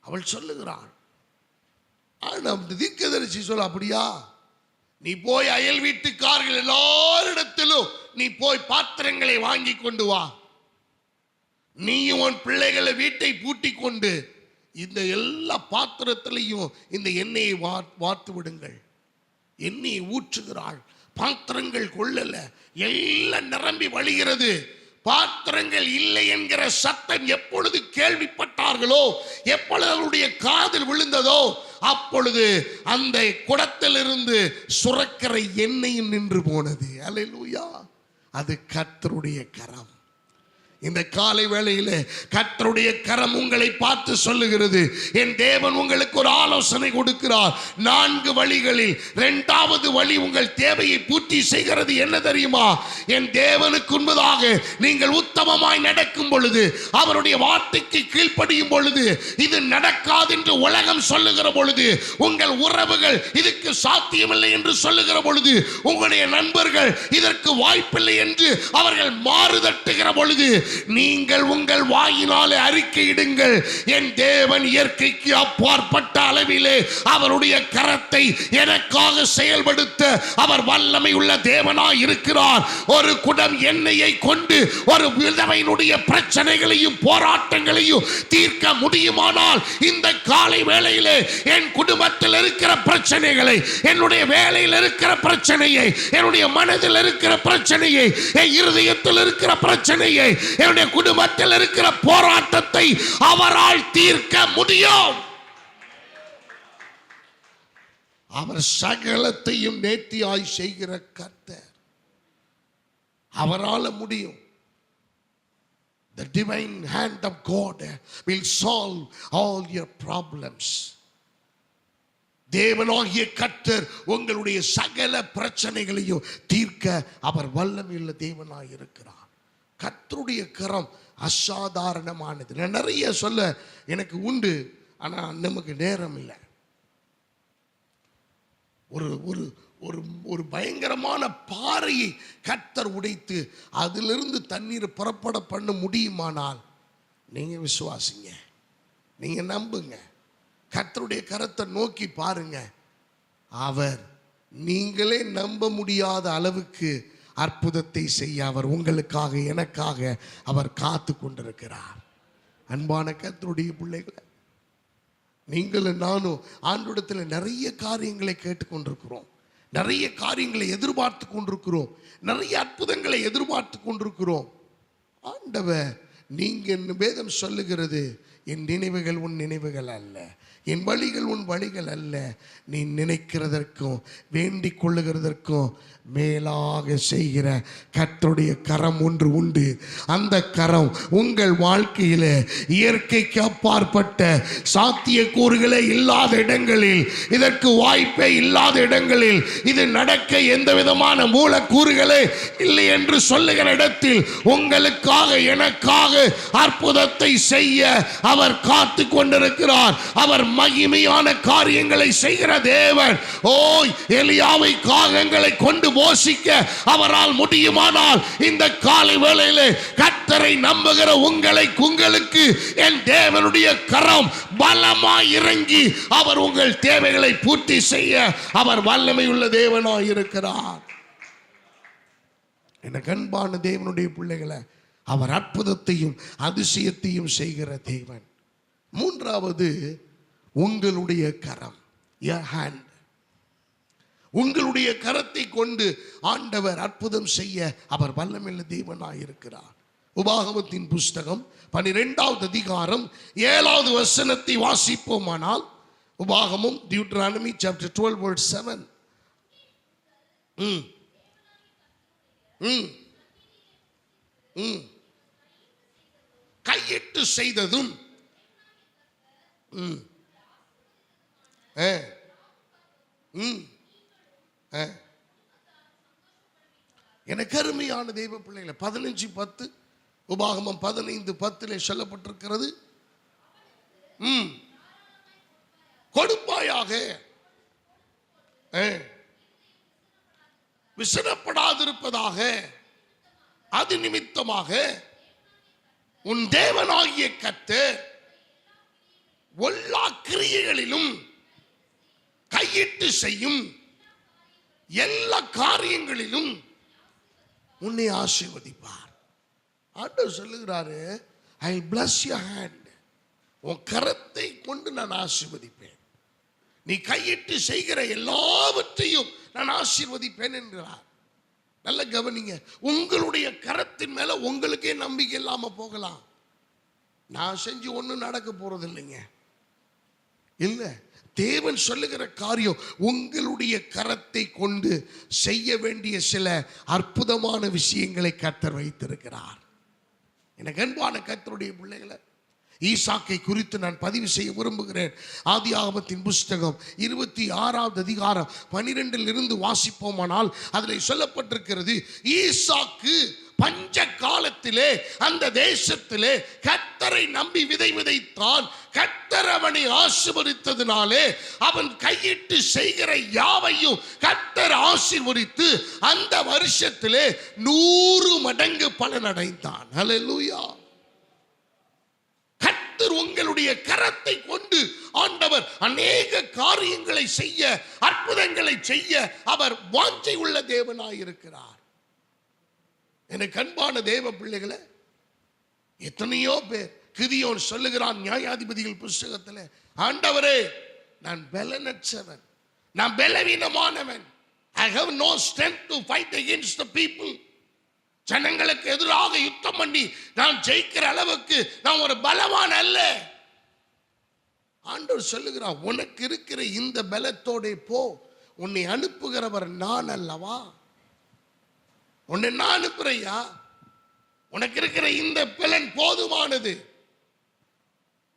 அவள் சொல்லுகிறாள். தீர்க்கதரிசி சொல்ல, அப்படியா? நீ போய் அயல் வீட்டுக்காரர்கள் எல்லாரிடத்திலும் நீ போய் பாத்திரங்களை வாங்கி கொண்டு வா. நீயும் உன் பிள்ளைகளை வீட்டை பூட்டி கொண்டு இந்த எல்லா பாத்திரத்திலையும் இந்த எண்ணெயை வார்த்து விடுங்கள். எண்ணெயை ஊற்றுகிறாள். பாத்திரங்கள் கொள்ளல, எல்லாம் நிரம்பி வழிகிறது. பாத்திரங்கள் இல்லை என்கிற சத்தம் எப்பொழுது கேள்விப்பட்டார்களோ, எப்பொழுது அவருடைய காதில் விழுந்ததோ, அப்பொழுது அந்த குடத்திலிருந்து சுரக்கிற எண்ணெயும் நின்று போனது. அல்லேலூயா! அது கர்த்தருடைய கரம். இந்த காலை வேளையிலே கர்த்தருடைய கரம் உங்களை பார்த்து சொல்லுகிறது, என் தேவன் உங்களுக்கு ஒரு ஆலோசனை கொடுக்கிறார். 4 வழிகளில் 2வது வழி உங்கள் தேவையை பூர்த்தி செய்கிறது. என்ன தெரியுமா? என் தேவனுக்கு முன்பதாக நீங்கள் உத்தமமாய் நடக்கும் பொழுது, அவருடைய வார்த்தைக்கு கீழ்ப்படியும் பொழுது, இது நடக்காது என்று உலகம் சொல்லுகிற பொழுது, உங்கள் உறவுகள் இதுக்கு சாத்தியமில்லை என்று சொல்லுகிற பொழுது, உங்களுடைய நண்பர்கள் இதற்கு வாய்ப்பில்லை என்று அவர்கள் மாறுதட்டுகிற பொழுது, நீங்கள் உங்கள் வாயினாலே அறிக்கையிடுங்கள், என் தேவன் இயற்கைக்கு அப்பாற்பட்ட அளவிலே அவருடைய கரத்தை எனக்காக செயல்படுத்த அவர் வல்லமை உள்ள தேவனாய் இருக்கிறார். ஒரு குடம் எண்ணெயை கொண்டு ஒரு விதவையினுடைய பிரச்சனைகளையும் போராட்டங்களையும் தீர்க்க முடியுமானால், இந்த காலை வேளையிலே என் குடும்பத்தில் இருக்கிற பிரச்சனைகளை, என்னுடைய வேலையில் இருக்கிற பிரச்சனையை, என்னுடைய மனதில் இருக்கிற பிரச்சனையை, என் இருதயத்தில் இருக்கிற பிரச்சனையை, என்னுடைய குடும்பத்தில் இருக்கிற போராட்டத்தை அவரால் தீர்க்க முடியும். அவர் சகலத்தையும் நேர்த்தியாய் செய்கிற கர்த்தர். அவரால் முடியும். The divine hand of God will solve all your problems. தேவனாகிய கர்த்தர் உங்களுடைய சகல பிரச்சனைகளையும் தீர்க்க அவர் வல்லமையுள்ள தேவனாய் இருக்கிறார். கர்த்தருடைய கரம் அசாதாரணமானது. நான் நிறைய சொல்ல எனக்கு உண்டு, ஆனா நமக்கு நேரம் இல்லை. ஒரு ஒரு ஒரு ஒரு பயங்கரமான பாறையை கர்த்தர் உடைத்து அதிலிருந்து தண்ணீர் புறப்பட பண்ண முடியுமானால், நீங்க விசுவாசிங்க, நீங்க நம்புங்க, கர்த்தருடைய கரத்தை நோக்கி பாருங்க. அவர் நீங்களே நம்ப முடியாத அளவுக்கு அற்புதத்தை செய்ய அவர் உங்களுக்காக, எனக்காக அவர் காத்து கொண்டிருக்கிறார். அன்பான கர்த்தருடைய பிள்ளைகளை, நீங்களும் நானும் ஆண்டவரிடத்தில் நிறைய காரியங்களை கேட்டுக்கொண்டிருக்கிறோம், நிறைய காரியங்களை எதிர்பார்த்து கொண்டிருக்கிறோம், நிறைய அற்புதங்களை எதிர்பார்த்து கொண்டிருக்கிறோம். ஆண்டவர் நீங்க வேதம் சொல்லுகிறது, என் நினைவுகள் உன் நினைவுகள் அல்ல, என் வழிகள் உன் வழிகள் அல்ல, நீ நினைக்கிறதற்கும் வேண்டிக் கொள்ளுகிறதற்கும் மேலாக செய்கிற கர்த்தருடைய கரம் ஒன்று உண்டு. அந்த கரம் உங்கள் வாழ்க்கையில இயற்கைக்கு அப்பாற்பட்ட சாத்தியக்கூறுகளே இல்லாத இடங்களில், இதற்கு வாய்ப்பே இல்லாத இடங்களில், இது நடக்க எந்த விதமான மூலக்கூறுகளே இல்லை என்று சொல்லுகிற இடத்தில் உங்களுக்காக எனக்காக அற்புதத்தை செய்ய அவர் காத்து கொண்டிருக்கிறார். அவர் மகிமையான காரியங்களை செய்கிற தேவன். ஓய், எலியாவை காகங்களை கொண்டு போஷிக்க அவரால் முடியுமானால், இந்த காலை வேளையிலே கர்த்தரை நம்புகிற உங்களுக்கு என் தேவனுடைய கரம் பலமாய் இறங்கி அவர் உங்கள் தேவைகளை பூர்த்தி செய்ய அவர் வல்லமை உள்ள தேவனாய் இருக்கிறார். என் அன்பான தேவனுடைய பிள்ளைகளை, அவர் அற்புதத்தையும் அதிசயத்தையும் செய்கிற தேவன். மூன்றாவது, உங்களுடைய கரம், your hand. உங்களுடைய கரத்தை கொண்டு ஆண்டவர் அற்புதம் செய்ய அவர் வல்லமையுள்ள தேவனாய் இருக்கிறார். உபாகமத்தின் புஸ்தகம் 12வது அதிகாரம் 7வது வசனத்தை வாசிப்போமானால், உபாகமம் Deuteronomy chapter 12 verse 7. கையிட்டு செய்ததும் எனக்கு அருமையான தெய்வ பிள்ளைகளை, 15:10 உபாகமம் 15:10 சொல்லப்பட்டிருக்கிறது, கொடுப்பாயாக, விசனப்படாதிருப்பதாக, அது நிமித்தமாக உன் தேவனாகிய கர்த்தர் எல்லா கிரியைகளிலும் கையிட்டு செய்யும் எல்லா காரியங்களிலும் உன்னை ஆசீர்வதிப்பார். ஆண்டவர் சொல்லுகிறாரு, ஐ bless your hand. உன் கரத்தை கொண்டு நான் ஆசீர்வதிப்பேன். நீ கையிட்டு செய்கிற எல்லாவற்றையும் நான் ஆசீர்வதிப்பேன் என்கிறார். நல்ல கவனிங்க. உங்களுடைய கரத்தின் மேல உங்களுக்கே நம்பிக்கை இல்லாம போகலாம். நான் செஞ்சு ஒன்றும் நடக்க போறது இல்லைங்க. இல்ல, தேவன் சொல்லுகிற காரியம் உங்களுடைய கரத்தை கொண்டு செய்ய வேண்டிய சில அற்புதமான விஷயங்களை கர்த்தர் வைத்திருக்கிறார். எனக்கு அன்பான கர்த்தருடைய பிள்ளைகளை, ஈசாக்கை குறித்து நான் பதிவு செய்ய விரும்புகிறேன். ஆதியாகமத்தின் புஸ்தகம் 26வது அதிகாரம் 12 வாசிப்போமானால், அதில் சொல்லப்பட்டிருக்கிறது, ஈசாக்கு பஞ்ச காலத்திலே அந்த தேசத்திலே கர்த்தரை நம்பி விதை விதைத்தான். கர்த்தர் அவனை ஆசீர்வதித்ததினாலே அவன் கையிட்டு செய்கிற யாவையும் கர்த்தர் ஆசீர்வதித்து அந்த வருஷத்திலே 100 மடங்கு பலனடைந்தான். ஹல்லேலூயா. கர்த்தர் உங்களுடைய கரத்தை கொண்டு ஆண்டவர் அநேக காரியங்களை செய்ய, அற்புதங்களை செய்ய அவர் வாஞ்சை உள்ள தேவனாய் இருக்கிறார். எனக்கு அன்பான தேவ பிள்ளைகளை, எத்தனையோ பேர், கிதியோன் சொல்லுகிறான் நியாயாதிபதிகள் புஸ்தகத்தில், ஆண்டவரே நான் பலனற்றவன், நான் பலவீனமானவன், I have no strength to fight against the people. ஜனங்களுக்கு எதிராக யுத்தம் பண்ணி நான் ஜெயிக்கிற அளவுக்கு நான் ஒரு பலவான் அல்ல. ஆண்டவர் சொல்லுகிறார், உனக்கு இருக்கிற இந்த பலத்தோட போ, உன்னை அனுப்புகிறவர் நான் அல்லவா, உன்னை நான் அனுப்புறையா, உனக்கு இருக்கிற இந்த பலன் போதுமானது.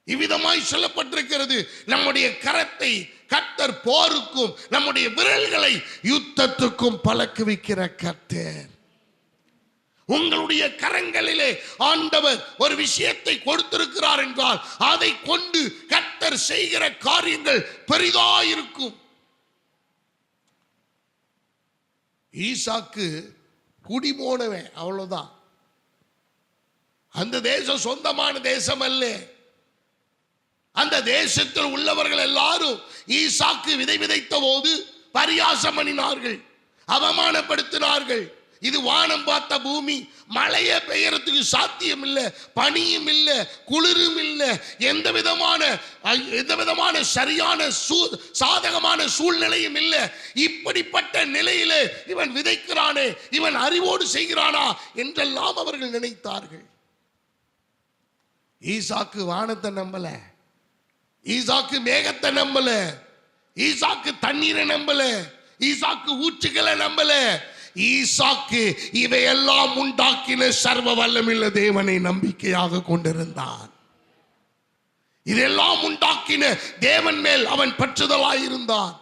இவ்விதமாய் சொல்லப்பட்டிருக்கிறது. நம்முடைய கரத்தை கர்த்தர் போருக்கும் நம்முடைய விரல்களை யுத்தத்துக்கும் பழக்குவிக்கிற கர்த்தர். உங்களுடைய கரங்களிலே ஆண்டவர் ஒரு விஷயத்தை கொடுத்திருக்கிறார் என்றால் அதை கொண்டு கர்த்தர் செய்கிற காரியங்கள் பெரிதாயிருக்கும். ஈசாக்கு குடி போனவன், அவ்வளவுதான். அந்த தேசம் சொந்தமான தேசம் அல்ல. அந்த தேசத்தில் உள்ளவர்கள் எல்லாரும் ஈசாக்கு விதை விதைத்த போது பரியாசம் பண்ணினார்கள், அவமானப்படுத்தினார்கள். இது வானம் பார்த்த பூமி, மழையே பெய்யறதுக்கு சாத்தியம் இல்லை, பனியும் இல்லை, குளிரும் இல்லை, எந்த விதமான சரியான சாதகமான சூழ்நிலையும் இல்லை. இப்படிப்பட்ட நிலையிலே இவன் விதைக்கிறானே, இவன் அறிவோடு செய்கிறானா என்றெல்லாம் அவர்கள் நினைத்தார்கள். ஈசாக்கு வானத்தை நம்பல, ஈசாக்கு மேகத்தை நம்பல, ஈசாக்கு தண்ணீரை நம்பல, ஈசாக்கு ஊற்றுகளை நம்பல. ஈசாக்கு இவையெல்லாம் உண்டாக்கின சர்வ வல்லமையுள்ள தேவனை நம்பிக்கையாக கொண்டிருந்தான். இதெல்லாம் உண்டாக்கின தேவன் மேல் அவன் பற்றுதலாயிருந்தான்.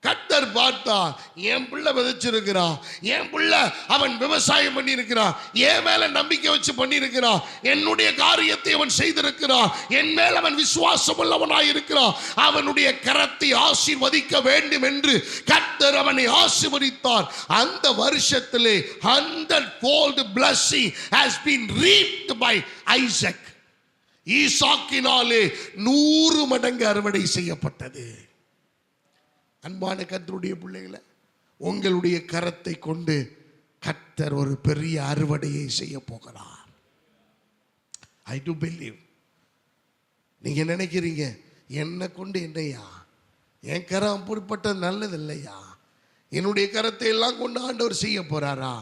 கர்த்தர் பார்த்தார், என் பிள்ளை விதைச்சிருக்கிறான், என் பிள்ளை அவன் விவசாயம் பண்ணியிருக்கிறான், என் மேல நம்பிக்கை வச்சு பண்ணியிருக்கிறான், என்னுடைய காரியத்தை அவன் செய்திருக்கிறான், என் மேல் அவன் விசுவாசம் உள்ளவனாய் இருக்கிறான், அவனுடைய கரத்தை ஆசீர்வதிக்க வேண்டும் என்று கர்த்தர் அவனை ஆசீர்வதித்தார். அந்த வருஷத்திலே 100-fold blessing has been reaped by Isaac. ஈசாக்கினாலே 100 மடங்கு அறுவடை செய்யப்பட்டது. அன்பான கர்த்தருடைய பிள்ளைகளை, உங்களுடைய கரத்தை கொண்டு கர்த்தர் ஒரு பெரிய அறுவடையை செய்ய போகிறார். ஐ டு பிலீவ். நீங்க நினைக்கிறீங்க என்னை கொண்டு என்னையா, என் கரம் அப்படிப்பட்டது நல்லது இல்லையா, என்னுடைய கரத்தை எல்லாம் கொண்டு ஆண்டவர் செய்ய போறாரா?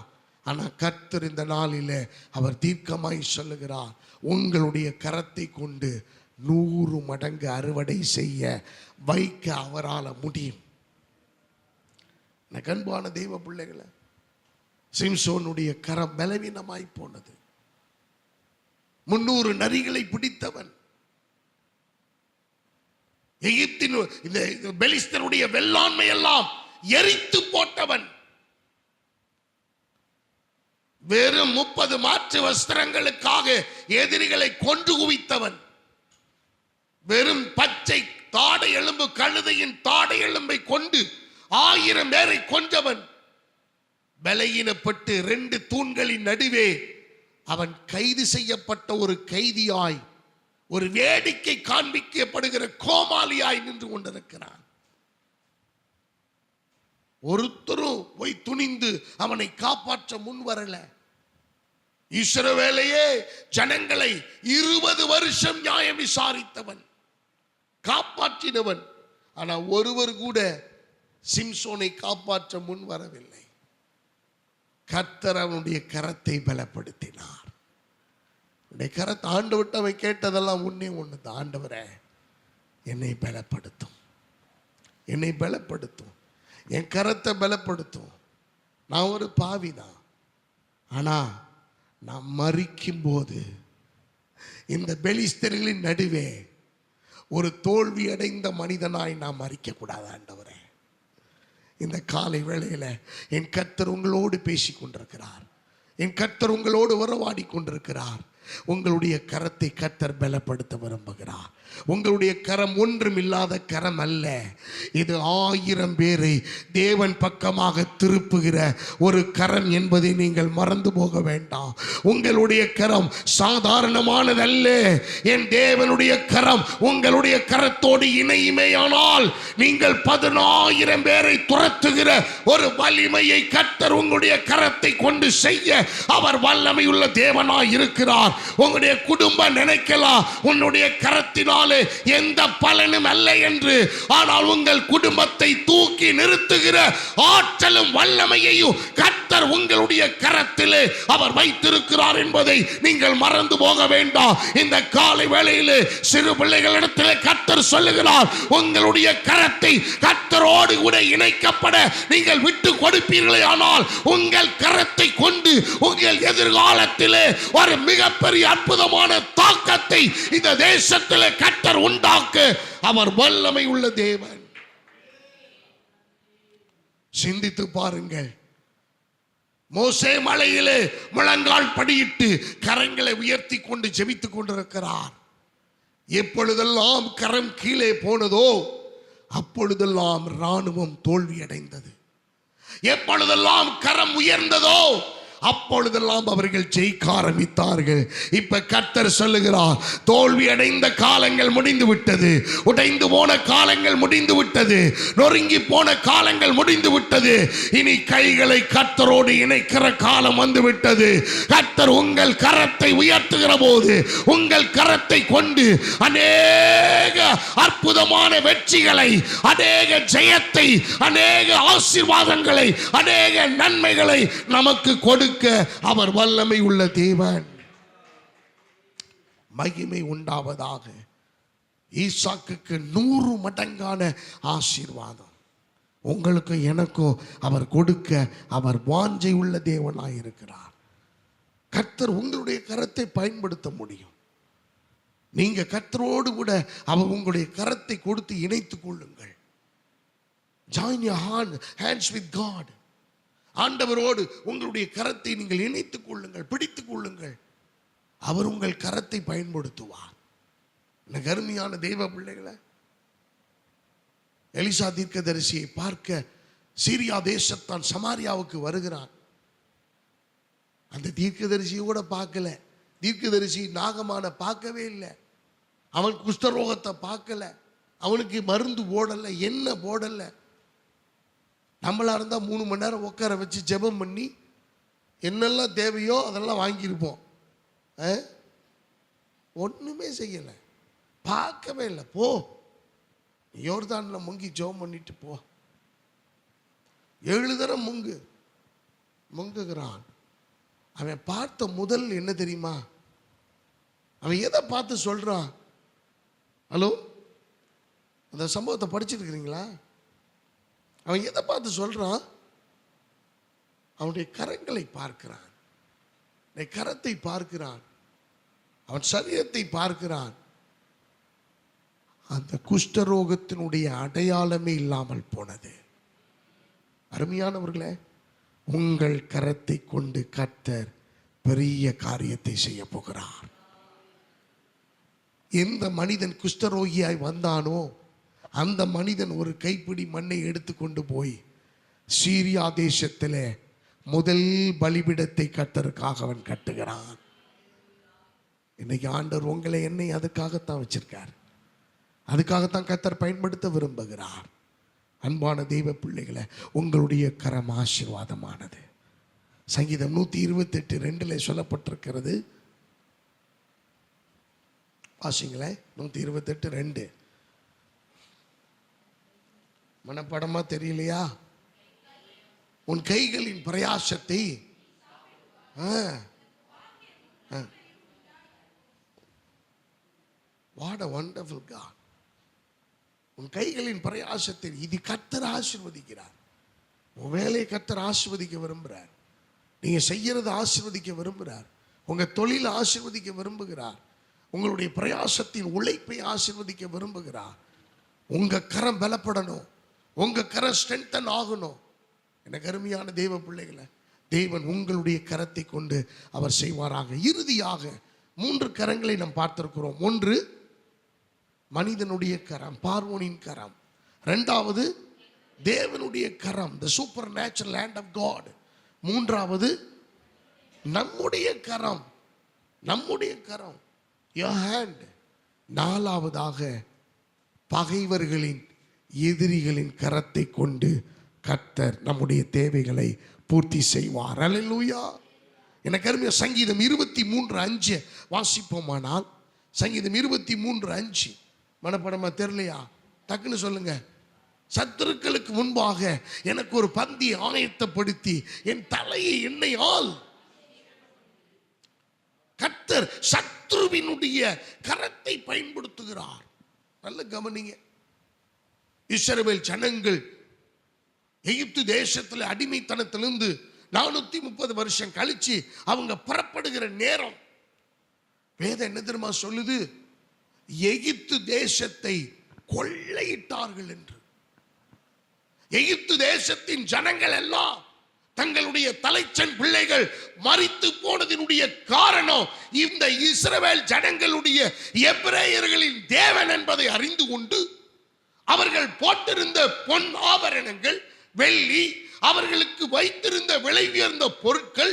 ஆனா கர்த்தர் இந்த நாளில் அவர் தீர்க்கமாய் சொல்லுகிறார், உங்களுடைய கரத்தை கொண்டு 100 மடங்கு அறுவடை செய்ய வைக்க அவரால் முடியும். அன்பான தெய்வ பிள்ளைகளை, சிம்சோனுடைய கரம் பலவீனமாய் போனது. 300 நரிகளை பிடித்தவன், எகிப்தின் இந்த பெலிஸ்தருடைய வெள்ளாண்மை எல்லாம் எரித்து போட்டவன், வெறும் 30 மாற்று வஸ்திரங்களுக்காக எதிரிகளை கொன்று குவித்தவன், வெறும் பச்சை தாடை எலும்பு கழுதையின் தாடை எலும்பை கொண்டு 1000 பேரை கொன்றவன், பலகீனப்பட்டு 2 தூண்களின் நடுவே அவன் கைது செய்யப்பட்ட ஒரு கைதியாய், ஒரு வேடிக்கை காண்பிக்கப்படுகிற கோமாளியாய் நின்று கொண்டிருக்கிறான். ஒருத்தரும் போய் துணிந்து அவனை காப்பாற்ற முன் வரல. இஸ்ரவேலையே ஜனங்களை 20 வருஷம் நியாயம் விசாரித்தவன், காப்பாற்றினவன். ஆனா ஒருவர் கூட சிம்சோனை காப்பாற்ற முன் வரவில்லை. கர்த்தர் அவனுடைய கரத்தை பலப்படுத்தினார். கரத்தை ஆண்டவர்கிட்ட அவன் கேட்டதெல்லாம் ஒண்ணுதான், ஆண்டவரே என்னை பலப்படுத்தும், என்னை பலப்படுத்தும், என் கரத்தை பலப்படுத்தும். நான் ஒரு பாவிதான், ஆனா நான் மரிக்கும் போது இந்த பெலிஸ்தர்களின் நடுவே ஒரு தோல்வி அடைந்த மனிதனாய் நான் மரிக்க கூடாது ஆண்டவரே. இந்த காலை வேளையில என் கர்த்தர் உங்களோடு பேசிக் கொண்டிருக்கிறார், என் கர்த்தர் உங்களோடு உறவாடி கொண்டிருக்கிறார். உங்களுடைய கரத்தை கர்த்தர் பலப்படுத்த விரும்புகிறார். உங்களுடைய கரம் ஒன்றுமில்லாத கரம் அல்ல, இது 1000 பேரை தேவன் பக்கமாக திருப்புகிற ஒரு கரம் என்பதை நீங்கள் மறந்து போக வேண்டாம். உங்களுடைய கரம் சாதாரணமானதல்ல. என் தேவனுடைய கரம் உங்களுடைய கரத்தோடு இணையுமேயானால் நீங்கள் 10,000 பேரை துரத்துகிற ஒரு வலிமையை கர்த்தர் உங்களுடைய கரத்தை கொண்டு செய்ய அவர் வல்லமையுள்ள தேவனாய் இருக்கிறார். உங்களுடைய குடும்பம் நினைக்கலாம் உன்னுடைய கரத்தினாலே எந்த பலனும் அல்ல என்று, ஆனால் உங்கள் குடும்பத்தை தூக்கி நிறுத்துகிற ஆற்றலும் வல்லமையையும் கர்த்தர் உங்களுடைய கரத்திலே அவர் வைத்திருக்கிறார் என்பதை நீங்கள் மறந்து போக வேண்டாம். இந்த காலை வேளையிலே சிறு பிள்ளைகளிடத்திலே கர்த்தர் சொல்லுகிறார், உங்களுடைய கரத்தை கர்த்தரோடு கூட இணைக்கப்பட நீங்கள் விட்டு கொடுப்பீர்களே ஆனால் உங்கள் கரத்தை கொண்டு உங்கள் எதிர்காலத்திலே ஒரு மிகப்பெரிய அற்புதமான தாக்கத்தை இந்த தேசத்திலே கர்த்தர் உண்டாக்க அவர் வல்லமை உள்ள தேவன். சிந்தித்து பாருங்கள். மோசே மலையிலே முழங்கால் படியிட்டு கரங்களை உயர்த்தி கொண்டு ஜெபித்துக் கொண்டிருக்கிறார். எப்பொழுதெல்லாம் கரம் கீழே போனதோ அப்பொழுதெல்லாம் ராணுவம் தோல்வியடைந்தது. எப்பொழுதெல்லாம் கரம் உயர்ந்ததோ அப்பொழுதெல்லாம் அவர்கள் ஜெயிக்க ஆரம்பித்தார்கள். இப்ப கர்த்தர் சொல்லுகிறார், தோல்வி அடைந்த காலங்கள் முடிந்து விட்டது, உடைந்து போன காலங்கள் முடிந்து விட்டது, நொறுங்கி போன காலங்கள் முடிந்து விட்டது. இனி கைகளை கர்த்தரோடு இணைக்கிற காலம் வந்து விட்டது. கர்த்தர் உங்கள் கரத்தை உயர்த்துகிற போது உங்கள் கரத்தை கொண்டு அநேக அற்புதமான வெற்றிகளை, அநேக ஜெயத்தை, அநேக ஆசீர்வாதங்களை, அநேக நமக்கு கொடுக்க அவர் வல்லமை உள்ள தேவன். மகிமை உண்டாவதாக. ஈசாக்குக்கு 100 மடங்கான ஆசீர்வாதம் உங்களுக்கு எனக்கும் அவர் கொடுக்க அவர் வாஞ்சை உள்ள தேவனாய் இருக்கிறார். கர்த்தர் உங்களுடைய கரத்தை பயன்படுத்த முடியும். நீங்க கர்த்தரோடு கூட அவர் உங்களுடைய கரத்தை கொடுத்து இணைத்துக் கொள்ளுங்கள். Join your hands with God. ஆண்டவரோடு உங்களுடைய கரத்தை நீங்கள் இணைத்துக் கொள்ளுங்கள், பிடித்துக் கொள்ளுங்கள். அவர் உங்கள் கரத்தை பயன்படுத்துவார். அருமையான தெய்வ பிள்ளைகளை, எலிசா தீர்க்கதரிசியை பார்க்க சீரியா தேசத்தான் சமாரியாவுக்கு வருகிறான். அந்த தீர்க்கதரிசியை கூட பார்க்கல. தீர்க்கதரிசி நாகமான பார்க்கவே இல்லை. அவன் குஷ்டரோகத்தை பார்க்கல. அவனுக்கு மருந்து போடலை, என்ன போடலை. நம்மளா இருந்தால் 3 மணி நேரம் உட்கார வச்சு ஜெபம் பண்ணி என்னெல்லாம் தேவையோ அதெல்லாம் வாங்கியிருப்போம். ஒன்றுமே செய்யலை, பார்க்கவே இல்லை. போ யோர்தானில் முங்கி ஜெபம் பண்ணிட்டு போ. 7 தரம் முங்குகிறான். அவன் பார்த்த முதல் என்ன தெரியுமா? அவன் எதை பார்த்து சொல்றான்? ஹலோ, அந்த சம்பவத்தை படிச்சிருக்கிறீங்களா? அவன் எதை பார்த்து சொல்றான்? அவனுடைய கரங்களை பார்க்கிறான், கரத்தை பார்க்கிறான், அவன் சரீரத்தை பார்க்கிறான். அந்த குஷ்டரோகத்தினுடைய அடையாளமே இல்லாமல் போனது. அருமையானவர்களே, உங்கள் கரத்தை கொண்டு கர்த்தர் பெரிய காரியத்தை செய்ய போகிறார். எந்த மனிதன் குஷ்டரோகியாய் வந்தானோ அந்த மனிதன் ஒரு கைப்பிடி மண்ணை எடுத்துக்கொண்டு போய் சீரியா தேசத்தில் முதல் பலிபீடத்தை கர்த்தருக்காக அவன் கட்டுகிறான். இன்னைக்கு ஆண்டவர் உங்களை என்னை அதுக்காகத்தான் வச்சிருக்கார். அதுக்காகத்தான் கர்த்தர் பயன்படுத்த விரும்புகிறார். அன்பான தெய்வ பிள்ளைகளை, உங்களுடைய கரம் ஆசீர்வாதமானது. சங்கீதம் 128:2 சொல்லப்பட்டிருக்கிறது. வாசிங்களேன். 128:2 மனப்படமா தெரியலையா? உன் கைகளின் பிரயாசத்தை What a wonderful God. உன் கைகளின் பிரயாசத்தை இது கர்த்தர் ஆசீர்வதிக்கிறார். உன் வேலையை கர்த்தர் ஆசீர்வதிக்க விரும்புகிறார். நீங்க செய்யறது ஆசீர்வதிக்க விரும்புகிறார். உங்க தொழிலை ஆசீர்வதிக்க விரும்புகிறார். உங்களுடைய பிரயாசத்தின் உழைப்பை ஆசீர்வதிக்க விரும்புகிறார். உங்க கரம் பலப்படணும், உங்க கரம் ஸ்ட்ரென்தன் ஆகணும். எனக்கு அருமையான தெய்வ பிள்ளைகளை, தேவன் உங்களுடைய கரத்தை கொண்டு அவர் செய்வாராக. இறுதியாக 3 கரங்களை நாம் பார்த்திருக்கிறோம். 1 மனிதனுடைய கரம், பார்வோனின் கரம். 2வது தேவனுடைய கரம், the supernatural hand of God. 3வது நம்முடைய கரம், your hand. 4வதாக பகைவர்களின், எதிரிகளின் கரத்தை கொண்டு கர்த்தர் நம்முடைய தேவைகளை பூர்த்தி செய்வார். அல்லேலூயா. எனக்கு அருமையா சங்கீதம் 23:5 வாசிப்போமானால், சங்கீதம் 23:5 மனப்படமா தெரியலையா? டக்குன்னு சொல்லுங்க. சத்துருக்களுக்கு முன்பாக எனக்கு ஒரு பந்தி ஆயத்தப்படுத்தி என் தலையை எண்ணெயால். கர்த்தர் சத்ருவினுடைய கரத்தை பயன்படுத்துகிறார். நல்ல கவனிங்க. இஸ்ரவேல் ஜனங்கள் எகிப்து தேசத்தில் அடிமைத்தனத்திலிருந்து 430 வருஷம் கழிச்சு அவங்க புறப்படுகிற நேரம் வேதம் என்ன தெரியுமா சொல்லுது? எகிப்து தேசத்தை கொள்ளையிட்டார்கள் என்று. எகிப்து தேசத்தின் ஜனங்கள் எல்லாம் தங்களுடைய தலைச்சன் பிள்ளைகள் மரித்து போனதினுடைய காரணம் இந்த இஸ்ரவேல் ஜனங்களுடைய எபிரேயர்களின் தேவன் என்பதை அறிந்து கொண்டு அவர்கள் போட்டிருந்த பொன் ஆபரணங்கள், வெள்ளி, அவர்களுக்கு வைத்திருந்த விலை உயர்ந்த பொருட்கள்,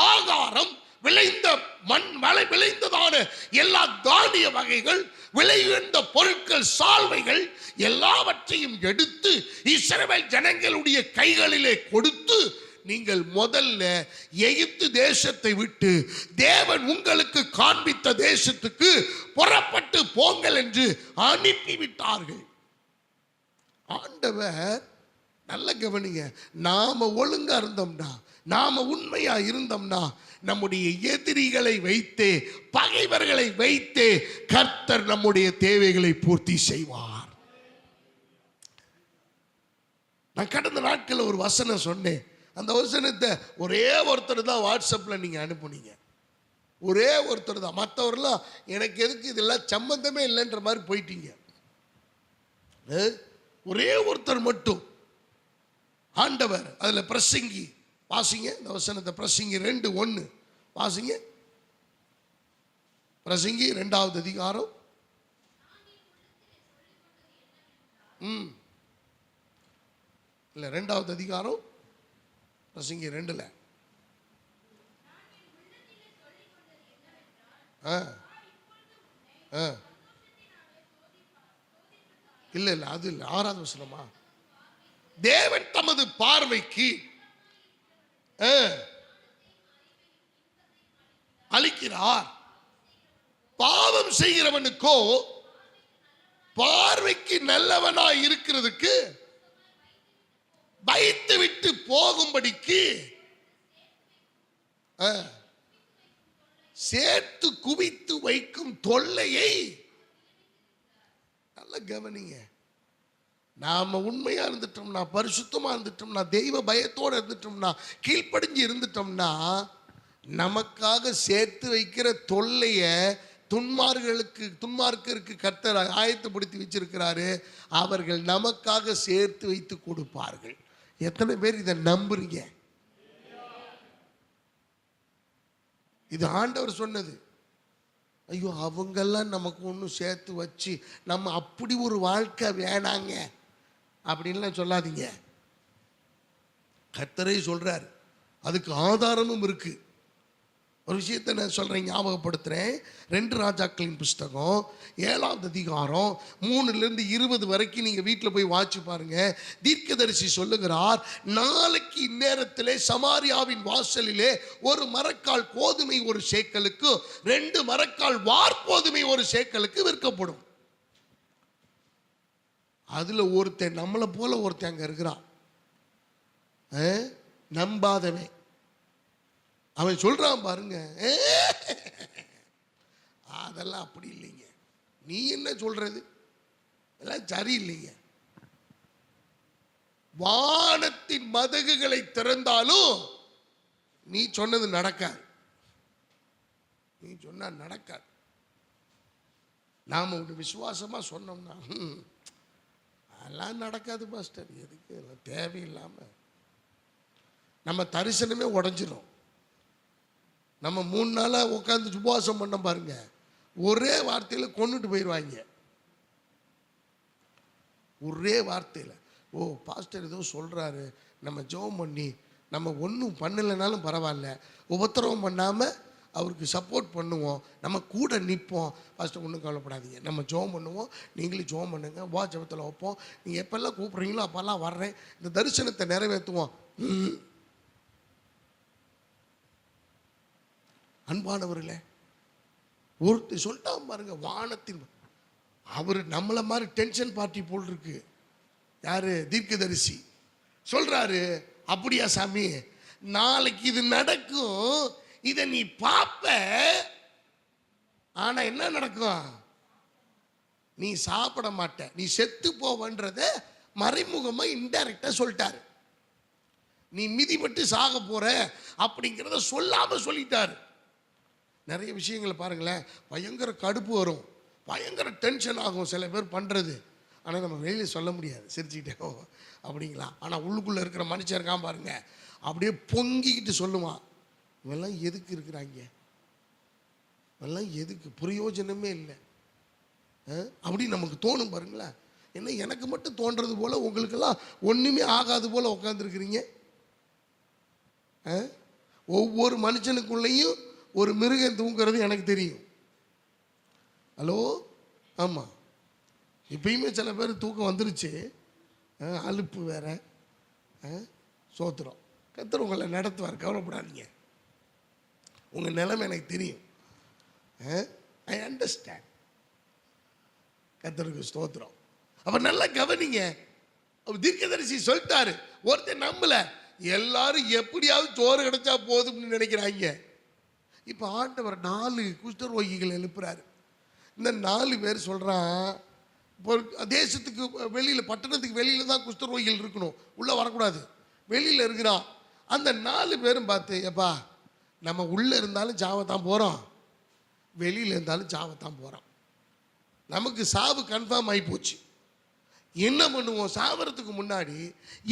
ஆகாரம், விளைந்த மண், மழை விளைந்ததான எல்லா தானிய வகைகள், விலை உயர்ந்த பொருட்கள், சால்வைகள் எல்லாவற்றையும் எடுத்து இஸ்ரவேல் ஜனங்களுடைய கைகளிலே கொடுத்து, நீங்கள் முதல்ல எகிப்து தேசத்தை விட்டு தேவன் உங்களுக்கு காண்பித்த தேசத்துக்கு புறப்பட்டு போங்கள் என்று அனுப்பிவிட்டார்கள். ஆண்டவர், நல்ல கவனிங்க, நாம ஒழுங்கா இருந்தோம்னா நாம உண்மையா இருந்தோம்னா நம்முடைய எதிரிகளை வைத்தே, பகைவர்களை வைத்தே கர்த்தர் நம்முடைய தேவைகளை பூர்த்தி செய்வார். நான் கடந்த நாட்கள் ஒரு வசனம் சொன்னேன். அந்த வசனத்தை ஒரே ஒருத்தர் தான் வாட்ஸ்அப்பில் நீங்கள் அனுப்புனீங்க. ஒரே ஒருத்தர் தான். மற்றவரெல்லாம் எனக்கு எதுக்கு இதெல்லாம் சம்பந்தமே இல்லைன்ற மாதிரி போயிட்டீங்க. ஒரே ஒருத்தர் மட்டும் ஆண்டவர் அதில் பிரசங்கி வாசிங்க இந்த வசனத்தை. பிரசங்கி 2:1 வாசிங்க. பிரசங்கி 2வது அதிகாரம் இல்லை 2வது அதிகாரம் பிரசங்கி 2ல் இல்லை இல்லை அது இல்லை 6வது வசனமா? தேவன் தமது பார்வைக்கு அளிக்கிறார், பாவம் செய்கிறவனுக்கோ பார்வைக்கு நல்லவனாய் இருக்கிறதுக்கு வைத்து விட்டு போகும்படிக்கு சேர்த்து குவித்து வைக்கும் தொல்லையை நல்ல கவனிங்க. நாம உண்மையா இருந்துட்டோம்னா, பரிசுத்தமா இருந்துட்டோம்னா, தெய்வ பயத்தோடு இருந்துட்டோம்னா, கீழ்ப்படிஞ்சு இருந்துட்டோம்னா, நமக்காக சேர்த்து வைக்கிற தொல்லைய துன்மார்க்கருக்கு கர்த்தர் ஆயத்தப்படுத்தி வச்சிருக்கிறாரு. அவர்கள் நமக்காக சேர்த்து வைத்து கொடுப்பார்கள். எத்தனை பேர் இதை நம்புறீங்க? இது ஆண்டவர் சொன்னது. ஐயோ அவங்கெல்லாம் நமக்கு ஒன்றும் சேர்த்து வச்சு நம்ம அப்படி ஒரு வாழ்க்கை வேணாங்க அப்படின்லாம் சொல்லாதீங்க. கர்த்தரே சொல்றார். அதுக்கு ஆதாரமும் இருக்கு. ஒரு விஷயத்தை நான் சொல்றேன், ஞாபகப்படுத்துறேன். 2 ராஜாக்களின் புஸ்தகம் 7வது அதிகாரம் 3லிருந்து 20 வரைக்கும் நீங்க வீட்டில் போய் வாட்சி பாருங்க. தீர்க்கதரிசி சொல்லுகிறார், நாளைக்கு இந்நேரத்திலே சமாரியாவின் வாசலிலே ஒரு மரக்கால் கோதுமை 1 சேக்கலுக்கு 2 மரக்கால் வார்கோதுமை 1 சேக்கலுக்கு விற்கப்படும். அதுல ஒருத்தன் நம்மளை போல ஒருத்தன் அங்க இருக்கிறான், நம்பாதவன். அவன் சொல்றான் பாருங்க, அதெல்லாம் அப்படி இல்லைங்க, நீ என்ன சொல்றது, எல்லாம் சரியில்லைங்க. வானத்தின் மதகுகளை திறந்தாலும் நீ சொன்னது நடக்காது. நீ சொன்னா நடக்காது. நாம ஒரு விசுவாசமா சொன்னோம்னா அதெல்லாம் நடக்காது பாஸ்டர், எதுக்கு தேவையில்லாம நம்ம தரிசனமே உடஞ்சிடும். நம்ம 3 நாளா உட்காந்து உபவாசம் பண்ண பாருங்க, ஒரே வார்த்தையில் கொண்டுட்டு போயிடுவாங்க. ஒரே வார்த்தையில், ஓ பாஸ்டர் ஏதோ சொல்றாரு, நம்ம ஜெபம் பண்ணி நம்ம ஒன்றும் பண்ணலைனாலும் பரவாயில்ல, உபத்திரவம் பண்ணாமல் அவருக்கு சப்போர்ட் பண்ணுவோம், நம்ம கூட நிற்போம். பாஸ்டர் ஒன்றும் கவலைப்படாதீங்க, நம்ம ஜெபம் பண்ணுவோம், நீங்களும் ஜெபம் பண்ணுங்க, ஜெபத்தில் வைப்போம், நீங்கள் எப்பெல்லாம் கூப்பிட்றீங்களோ அப்பெல்லாம் வர்றேன், இந்த தரிசனத்தை நிறைவேற்றுவோம். அன்பானவர்களே, ஒருத்தர் சொல்லிட்டான் பாருங்க, வானத்தின் அவர் நம்மளை மாதிரி டென்ஷன் பார்ட்டி போல் இருக்கு. யாரு? தீர்க்கதரிசி சொல்றாரு, அப்படியா சாமி, நாளைக்கு இது நடக்கும், இதை நீ பாப்ப, ஆனா என்ன நடக்கும், நீ சாப்பிட மாட்ட, நீ செத்து போவன்றத மறைமுகமா இன்டைரக்டா சொல்லிட்டாரு. நீ மிதிப்பட்டு சாக போற அப்படிங்கிறத சொல்லாம சொல்லிட்டாரு. நிறைய விஷயங்களை பாருங்களேன், பயங்கர கடுப்பு வரும், பயங்கர டென்ஷன் ஆகும் சில பேர் பண்ணுறது. ஆனால் நம்ம வெளியில் சொல்ல முடியாது, சிரிச்சுக்கிட்டே அப்படிங்களா. ஆனால் உள்ளுக்குள்ளே இருக்கிற மனுஷன் இருக்கான் பாருங்க, அப்படியே பொங்கிக்கிட்டு சொல்லுவான், இவெல்லாம் எதுக்கு இருக்கிறாங்க, இவெல்லாம் எதுக்கு, பிரயோஜனமே இல்லை அப்படி நமக்கு தோணும் பாருங்களேன். என்ன எனக்கு மட்டும் தோன்றது போல் உங்களுக்கெல்லாம் ஒன்றுமே ஆகாது போல் உட்காந்துருக்கிறீங்க. ஒவ்வொரு மனுஷனுக்குள்ளேயும் ஒரு மிருகம் தூங்குறது எனக்கு தெரியும். ஹலோ, ஆமாம், இப்பயுமே சில பேர் தூக்கம் வந்துருச்சு, அலுப்பு வேற, சோத்திரம். கர்த்தர் உங்களை நடத்துவார், கவலைப்படாதீங்க. உங்கள் நிலைமை எனக்கு தெரியும், ஐ அண்டர்ஸ்டாண்ட். கர்த்தருக்கு ஸ்தோத்திரம். அப்ப நல்லா கவனிங்க, தீர்க்கதரிசி சொல்லிட்டாரு, ஒருத்தர் நம்பல, எல்லாரும் எப்படியாவது சோறு கிடைச்சா போதும்னு நினைக்கிறாங்க. இப்போ ஆண்டவர் 4 குஷ்டரோகிகள் எழுப்புறாரு. இந்த 4 பேர் சொல்கிறான், இப்போ தேசத்துக்கு வெளியில், பட்டணத்துக்கு வெளியில் தான் குஷ்டரோகிகள் இருக்கணும், உள்ளே வரக்கூடாது, வெளியில் இருக்கிறான். அந்த 4 பேரும் பார்த்து, எப்பா நம்ம உள்ளே இருந்தாலும் சாவத்தான் போகிறோம், வெளியில் இருந்தாலும் சாவத்தான் போகிறோம், நமக்கு சாவு கன்ஃபார்ம் ஆகி போச்சு, என்ன பண்ணுவோம்? சாவறதுக்கு முன்னாடி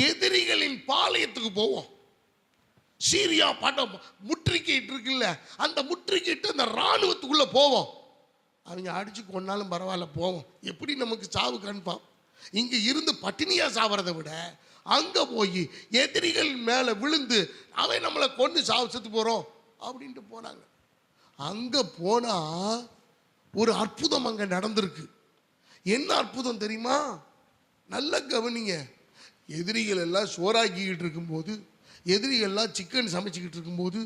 எதிரிகளின் பாளையத்துக்கு போவோம். சீரியா படம் முற்றுகையிட்டு இருக்குல்ல, அந்த முற்றுகையிட்டு அந்த இராணுவத்துக்குள்ளே போவோம். அவங்க அடிச்சு கொண்டாலும் பரவாயில்ல, போவோம், எப்படி நமக்கு சாவு கன்ஃபார்ம். இங்கே இருந்து பட்டினியாக சாவறதை விட அங்கே போய் எதிரிகள் மேலே விழுந்து அவன் நம்மளை கொண்டு செத்து போகிறோம் அப்படின்ட்டு போனாங்க. அங்கே போனால் ஒரு அற்புதம் அங்கே நடந்திருக்கு. என்ன அற்புதம் தெரியுமா? நல்ல கவனிங்க. எதிரிகள் எல்லாம் சோறாக்கிக்கிட்டு இருக்கும்போது, எதிரிகள்லாம் சிக்கன் சமைச்சிக்கிட்டு இருக்கும்போது,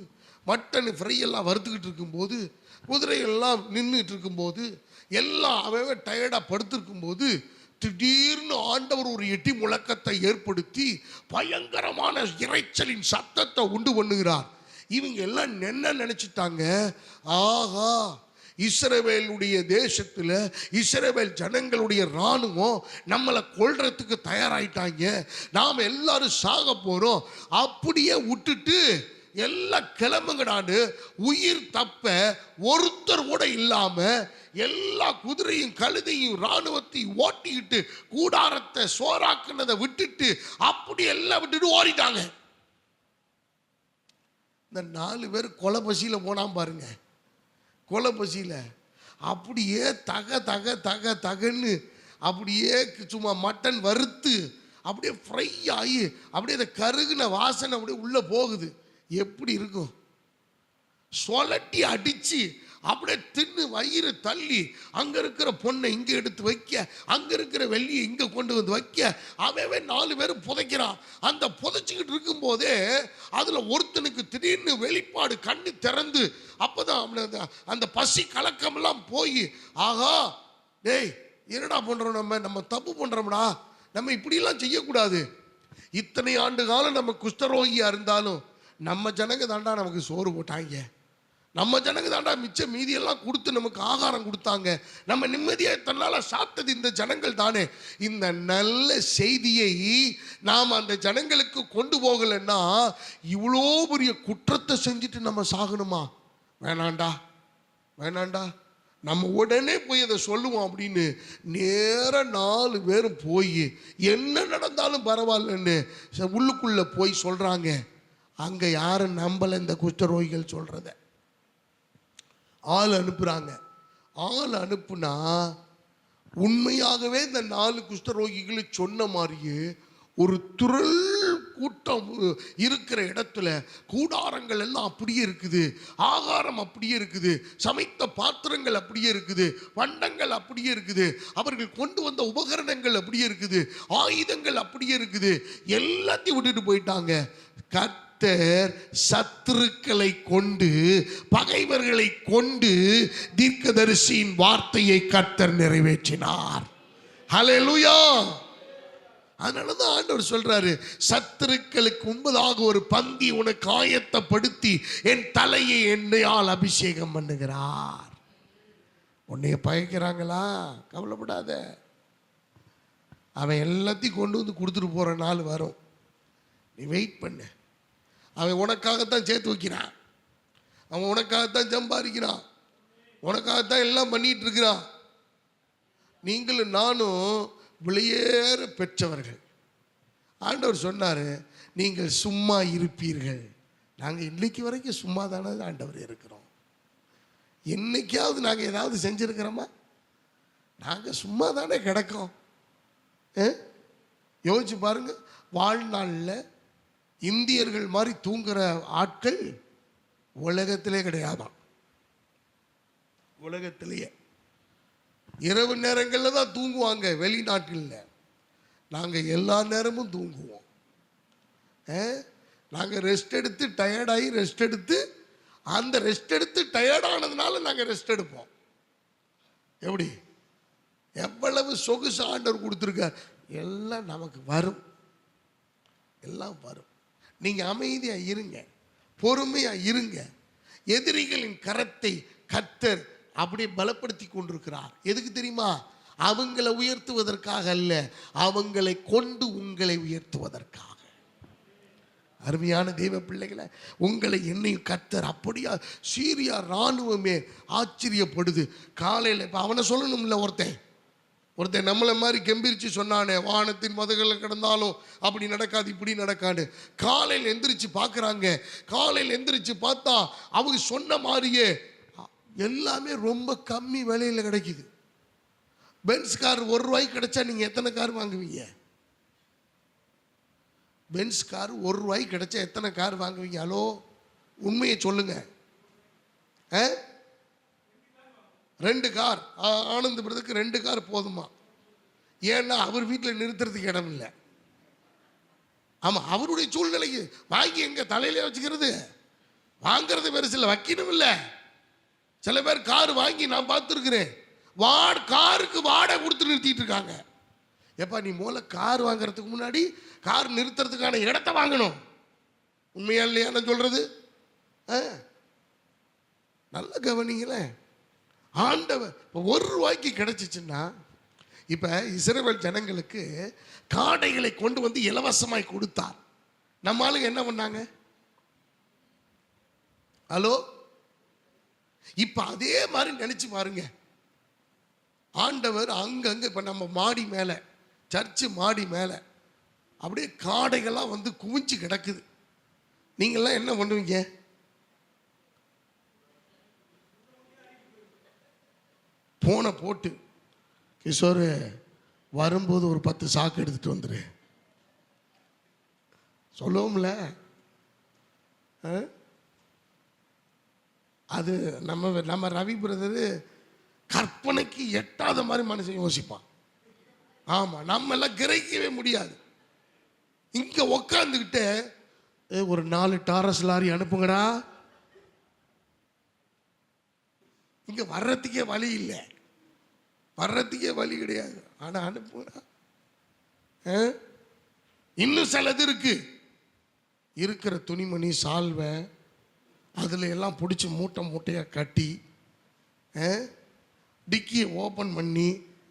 மட்டன் ஃப்ரை எல்லாம் வறுத்துக்கிட்டு இருக்கும்போது, குதிரைகள்லாம் நின்றுட்டு இருக்கும்போது, எல்லாம் அவன் டயர்டாக படுத்திருக்கும்போது, திடீர்னு ஆண்டவர் ஒரு இடி முழக்கத்தை ஏற்படுத்தி பயங்கரமான இரைச்சலின் சத்தத்தை உண்டு பண்ணுகிறார். இவங்க எல்லாம் என்ன நினைச்சிட்டாங்க? ஆஹா, இஸ்ரவேலுடைய தேசத்தில் இஸ்ரவேல் ஜனங்களுடைய இராணுவம் நம்மளை கொல்றதுக்கு தயாராயிட்டாங்க, நாம் எல்லாரும் சாக போகிறோம், அப்படியே விட்டுட்டு எல்லாம் கிளம்புங்கடான்னு உயிர் தப்ப ஒருத்தர் கூட இல்லாமல் எல்லா குதிரையும் கழுதையும் இராணுவத்தையும் ஓட்டிக்கிட்டு கூடாரத்தை சோறாக்குனதை விட்டுட்டு அப்படி எல்லாம் விட்டுட்டு ஓடிட்டாங்க. இந்த 4 பேர் கொலை பசியில் போனான் பாருங்க. கொலை பசியில் அப்படியே தக தக தக தகன்னு அப்படியே சும்மா மட்டன் வறுத்து அப்படியே ஃப்ரை ஆகி அப்படியே அந்த கருகுன வாசனை அப்படியே உள்ளே போகுது. எப்படி இருக்கும்? சொலட்டி அடித்து அப்படியே தின்னு வயிறு தள்ளி, அங்கே இருக்கிற பொண்ணை இங்கே எடுத்து வைக்க, அங்கே இருக்கிற வெள்ளியை இங்கே கொண்டு வந்து வைக்க, அவன் 4 பேரும் புதைக்கிறான். அந்த புதைச்சிக்கிட்டு இருக்கும்போதே அதில் ஒருத்தனுக்கு திடீர்னு வெளிப்பாடு, கண்ணு திறந்து, அப்போ தான் அந்த பசி கலக்கமெல்லாம் போய், ஆகா டேய் என்னடா பண்ணுறோம், நம்ம தப்பு பண்ணுறோம்டா, நம்ம இப்படிலாம் செய்யக்கூடாது. இத்தனை ஆண்டு காலம் நம்ம குஷ்டரோகியாக இருந்தாலும் நம்ம ஜனங்க தாண்டா நமக்கு சோறு போட்டாங்க, நம்ம ஜனங்க தாண்டா மிச்ச மீதியெல்லாம் கொடுத்து நமக்கு ஆகாரம் கொடுத்தாங்க, நம்ம நிம்மதியாக தன்னால் சாப்பிட்டது இந்த ஜனங்கள் தானே. இந்த நல்ல செய்தியை நாம் அந்த ஜனங்களுக்கு கொண்டு போகலைன்னா இவ்வளோ பெரிய குற்றத்தை செஞ்சுட்டு நம்ம சாகணுமா? வேணாண்டா வேணாண்டா, நம்ம உடனே போய் அதை சொல்லுவோம் அப்படின்னு நேராக 4 பேரும் போய் என்ன நடந்தாலும் பரவாயில்லன்னு உள்ளுக்குள்ளே போய் சொல்கிறாங்க. அங்கே யாரும் நம்பலை இந்த குஷ்டரோகிகள் சொல்கிறத. ஆள் அனுப்புகிறாங்க. ஆள் அனுப்புனா உண்மையாகவே இந்த 4 குஷ்டரோகிகளை சொன்ன மாதிரியே ஒரு துறல் கூட்டம் இருக்கிற இடத்துல கூடாரங்கள் எல்லாம் அப்படியே இருக்குது, ஆகாரம் அப்படியே இருக்குது, சமைத்த பாத்திரங்கள் அப்படியே இருக்குது, பண்டங்கள் அப்படியே இருக்குது, அவர்கள் கொண்டு வந்த உபகரணங்கள் அப்படியே இருக்குது, ஆயுதங்கள் அப்படியே இருக்குது, எல்லாத்தையும் விட்டுட்டு போயிட்டாங்க. கர்த்தர் சத்துருக்களை கொண்டு, பகைவர்களை கொண்டு தீர்க்கதரிசியின் வார்த்தையை கர்த்தர் நிறைவேற்றினார். ஹல்லேலூயா. அதனாலதான் ஆண்டவர் சொல்றாரு, சத்துருக்களுக்கு முன்பதாக ஒரு பந்தி உனக்கு ஆயத்தப்படுத்தி என் தலையை எண்ணெயால் அபிஷேகம் பண்ணுகிறார். உன்னைய பயக்கிறாங்களா? கவலைப்படாத, அவன் எல்லாத்தையும் கொண்டு வந்து கொடுத்துட்டு போற நாள் வரும். நீ வெயிட் பண்ணு. அவன் உனக்காகத்தான் சேர்த்து வைக்கிறான், அவன் உனக்காகத்தான் சம்பாதிக்கிறான், உனக்காகத்தான் எல்லாம் பண்ணிட்டு இருக்கிறான். நீங்களும் நானும் விலையேற பெற்றவர்கள். ஆண்டவர் சொன்னார், நீங்கள் சும்மா இருப்பீர்கள். நாங்கள் இன்னைக்கு வரைக்கும் சும்மா தானே ஆண்டவர் இருக்கிறோம். என்னைக்காவது நாங்கள் ஏதாவது செஞ்சுருக்கிறோமா? நாங்கள் சும்மா தானே கிடக்கோம். யோசிச்சு பாருங்க. வாழ்நாளில் இந்தியர்கள் மாதிரி தூங்குற ஆட்கள் உலகத்திலே கிடையாதான். உலகத்திலேயே இரவு நேரங்களில் தான் தூங்குவாங்க வெளிநாட்டில். நாங்கள் எல்லா நேரமும் தூங்குவோம். நாங்கள் ரெஸ்ட் எடுத்து டயர்டாகி ரெஸ்ட் எடுத்து, அந்த ரெஸ்ட் எடுத்து டயர்டானதுனால நாங்கள் ரெஸ்ட் எடுப்போம். எப்படி எவ்வளவு சொகுசு ஆண்டவர் கொடுத்துருக்கார். எல்லாம் நமக்கு வரும், எல்லாம் வரும். நீங்க அமைதியா இருங்க, பொறுமையா இருங்க. எதிரிகளின் கரத்தை கர்த்தர் அப்படியே பலப்படுத்தி கொண்டிருக்கிறார். எதுக்கு தெரியுமா? அவங்களை உயர்த்துவதற்காக அல்ல, அவங்களை கொண்டு உங்களை உயர்த்துவதற்காக. அருமையான தேவ பிள்ளைகளை, உங்களை என்னையும் கர்த்தர் அப்படியா சீரியா இராணுவமே ஆச்சரியப்படுது. காலையில் இப்போ அவனை சொல்லணும்ல, ஒருத்தன் நம்மளை மாதிரி கெம்பிரிச்சு சொன்னானே, வானத்தின் மதகளில் கிடந்தாலும் அப்படி நடக்காது இப்படி நடக்காது. காலையில் எந்திரிச்சு பார்க்குறாங்க. காலையில் எந்திரிச்சு பார்த்தா அவங்க சொன்ன மாதிரியே எல்லாமே ரொம்ப கம்மி விலையில் கிடைக்குது. பென்ஸ் கார் ₹1 கிடைச்சா நீங்கள் எத்தனை கார் வாங்குவீங்க? பென்ஸ் கார் ₹1 கிடைச்சா எத்தனை கார் வாங்குவீங்க? ஹலோ, உண்மையை சொல்லுங்க. 2 கார். ஆனந்த் பிரதருக்கு 2 கார் போதுமா? ஏன்னா அவர் வீட்டில் நிறுத்துறதுக்கு இடம் இல்லை. ஆமாம், அவருடைய சூழ்நிலைக்கு வாங்கி எங்க தலையில வச்சுக்கிறது? வாங்கிறது பெருசில்லை, வைக்கணும் இல்லை. சில பேர் கார் வாங்கி நான் பார்த்துருக்கிறேன், காருக்கு வாடகை கொடுத்து நிறுத்திட்டு இருக்காங்க. எப்பா, நீ மூல கார் வாங்குறதுக்கு முன்னாடி கார் நிறுத்துறதுக்கான இடத்த வாங்கணும். உண்மையா இல்லையா நான் சொல்றது? நல்ல கவனிங்களேன். ஆண்டவர் இப்போ ₹1 கிடைச்சிச்சுன்னா, இப்போ இஸ்ரவேல் ஜனங்களுக்கு காடைகளை கொண்டு வந்து இலவசமாய் கொடுத்தார். நம்ம ஆளுங்க என்ன பண்ணாங்க? ஹலோ, இப்போ அதே மாதிரி நினைச்சு பாருங்க. ஆண்டவர் அங்கங்க இப்போ நம்ம மாடி மேலே, சர்ச்சு மாடி மேலே அப்படியே காடைகள்லாம் வந்து குவிஞ்சு கிடக்குது. நீங்கள்லாம் என்ன பண்ணுவீங்க? போனை போட்டு, கிஷோர் வரும்போது ஒரு 10 சாக்கு எடுத்துட்டு வந்துரு சொல்லுவோம்ல. அது நம்ம ரவி பிரதரு கற்பனைக்கு எட்டாத மாதிரி மனுஷன் யோசிப்பான். ஆமா, நம்ம எல்லாம் கிரகிக்கவே முடியாது. இங்க உக்காந்துக்கிட்டு ஒரு 4 டாரஸ் லாரி அனுப்புங்கடா, இங்க வர்றதுக்கே வழி இல்லை, வர்றதுக்கே வழி கிடையாது, ஆனா அனுப்புங்கடா. இன்னும் சிலது இருக்கு, இருக்கிற துணிமணி சால்வை அதுல எல்லாம் பிடிச்சி மூட்டை மூட்டையா கட்டி டிக்கியை ஓப்பன் பண்ணி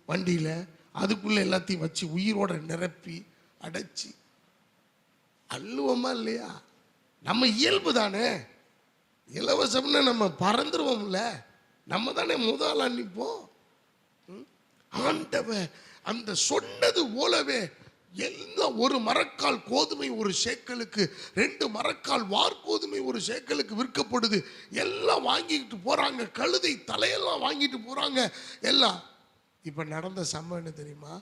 வண்டியில் அதுக்குள்ளே எல்லாத்தையும் வச்சு உயிரோட நிரப்பி அடைச்சி அள்ளுவோமா இல்லையா? நம்ம இயல்பு தானே. இலவசம்னு நம்ம பறந்துருவோம்ல, நம்ம தானே முதல் அன்னிப்போம். ஆண்டவர் அந்த சொன்னது போலவே எல்லாம், ஒரு மரக்கால் கோதுமை ஒரு சேக்கலுக்கு, 2 மரக்கால் வார்கோதுமை ஒரு சேக்கலுக்கு விற்கப்படுது. எல்லாம் வாங்கிட்டு போறாங்க, கழுதை தலையெல்லாம் வாங்கிட்டு போறாங்க எல்லாம். இப்ப நடந்த சம்பவம் என்ன தெரியுமா?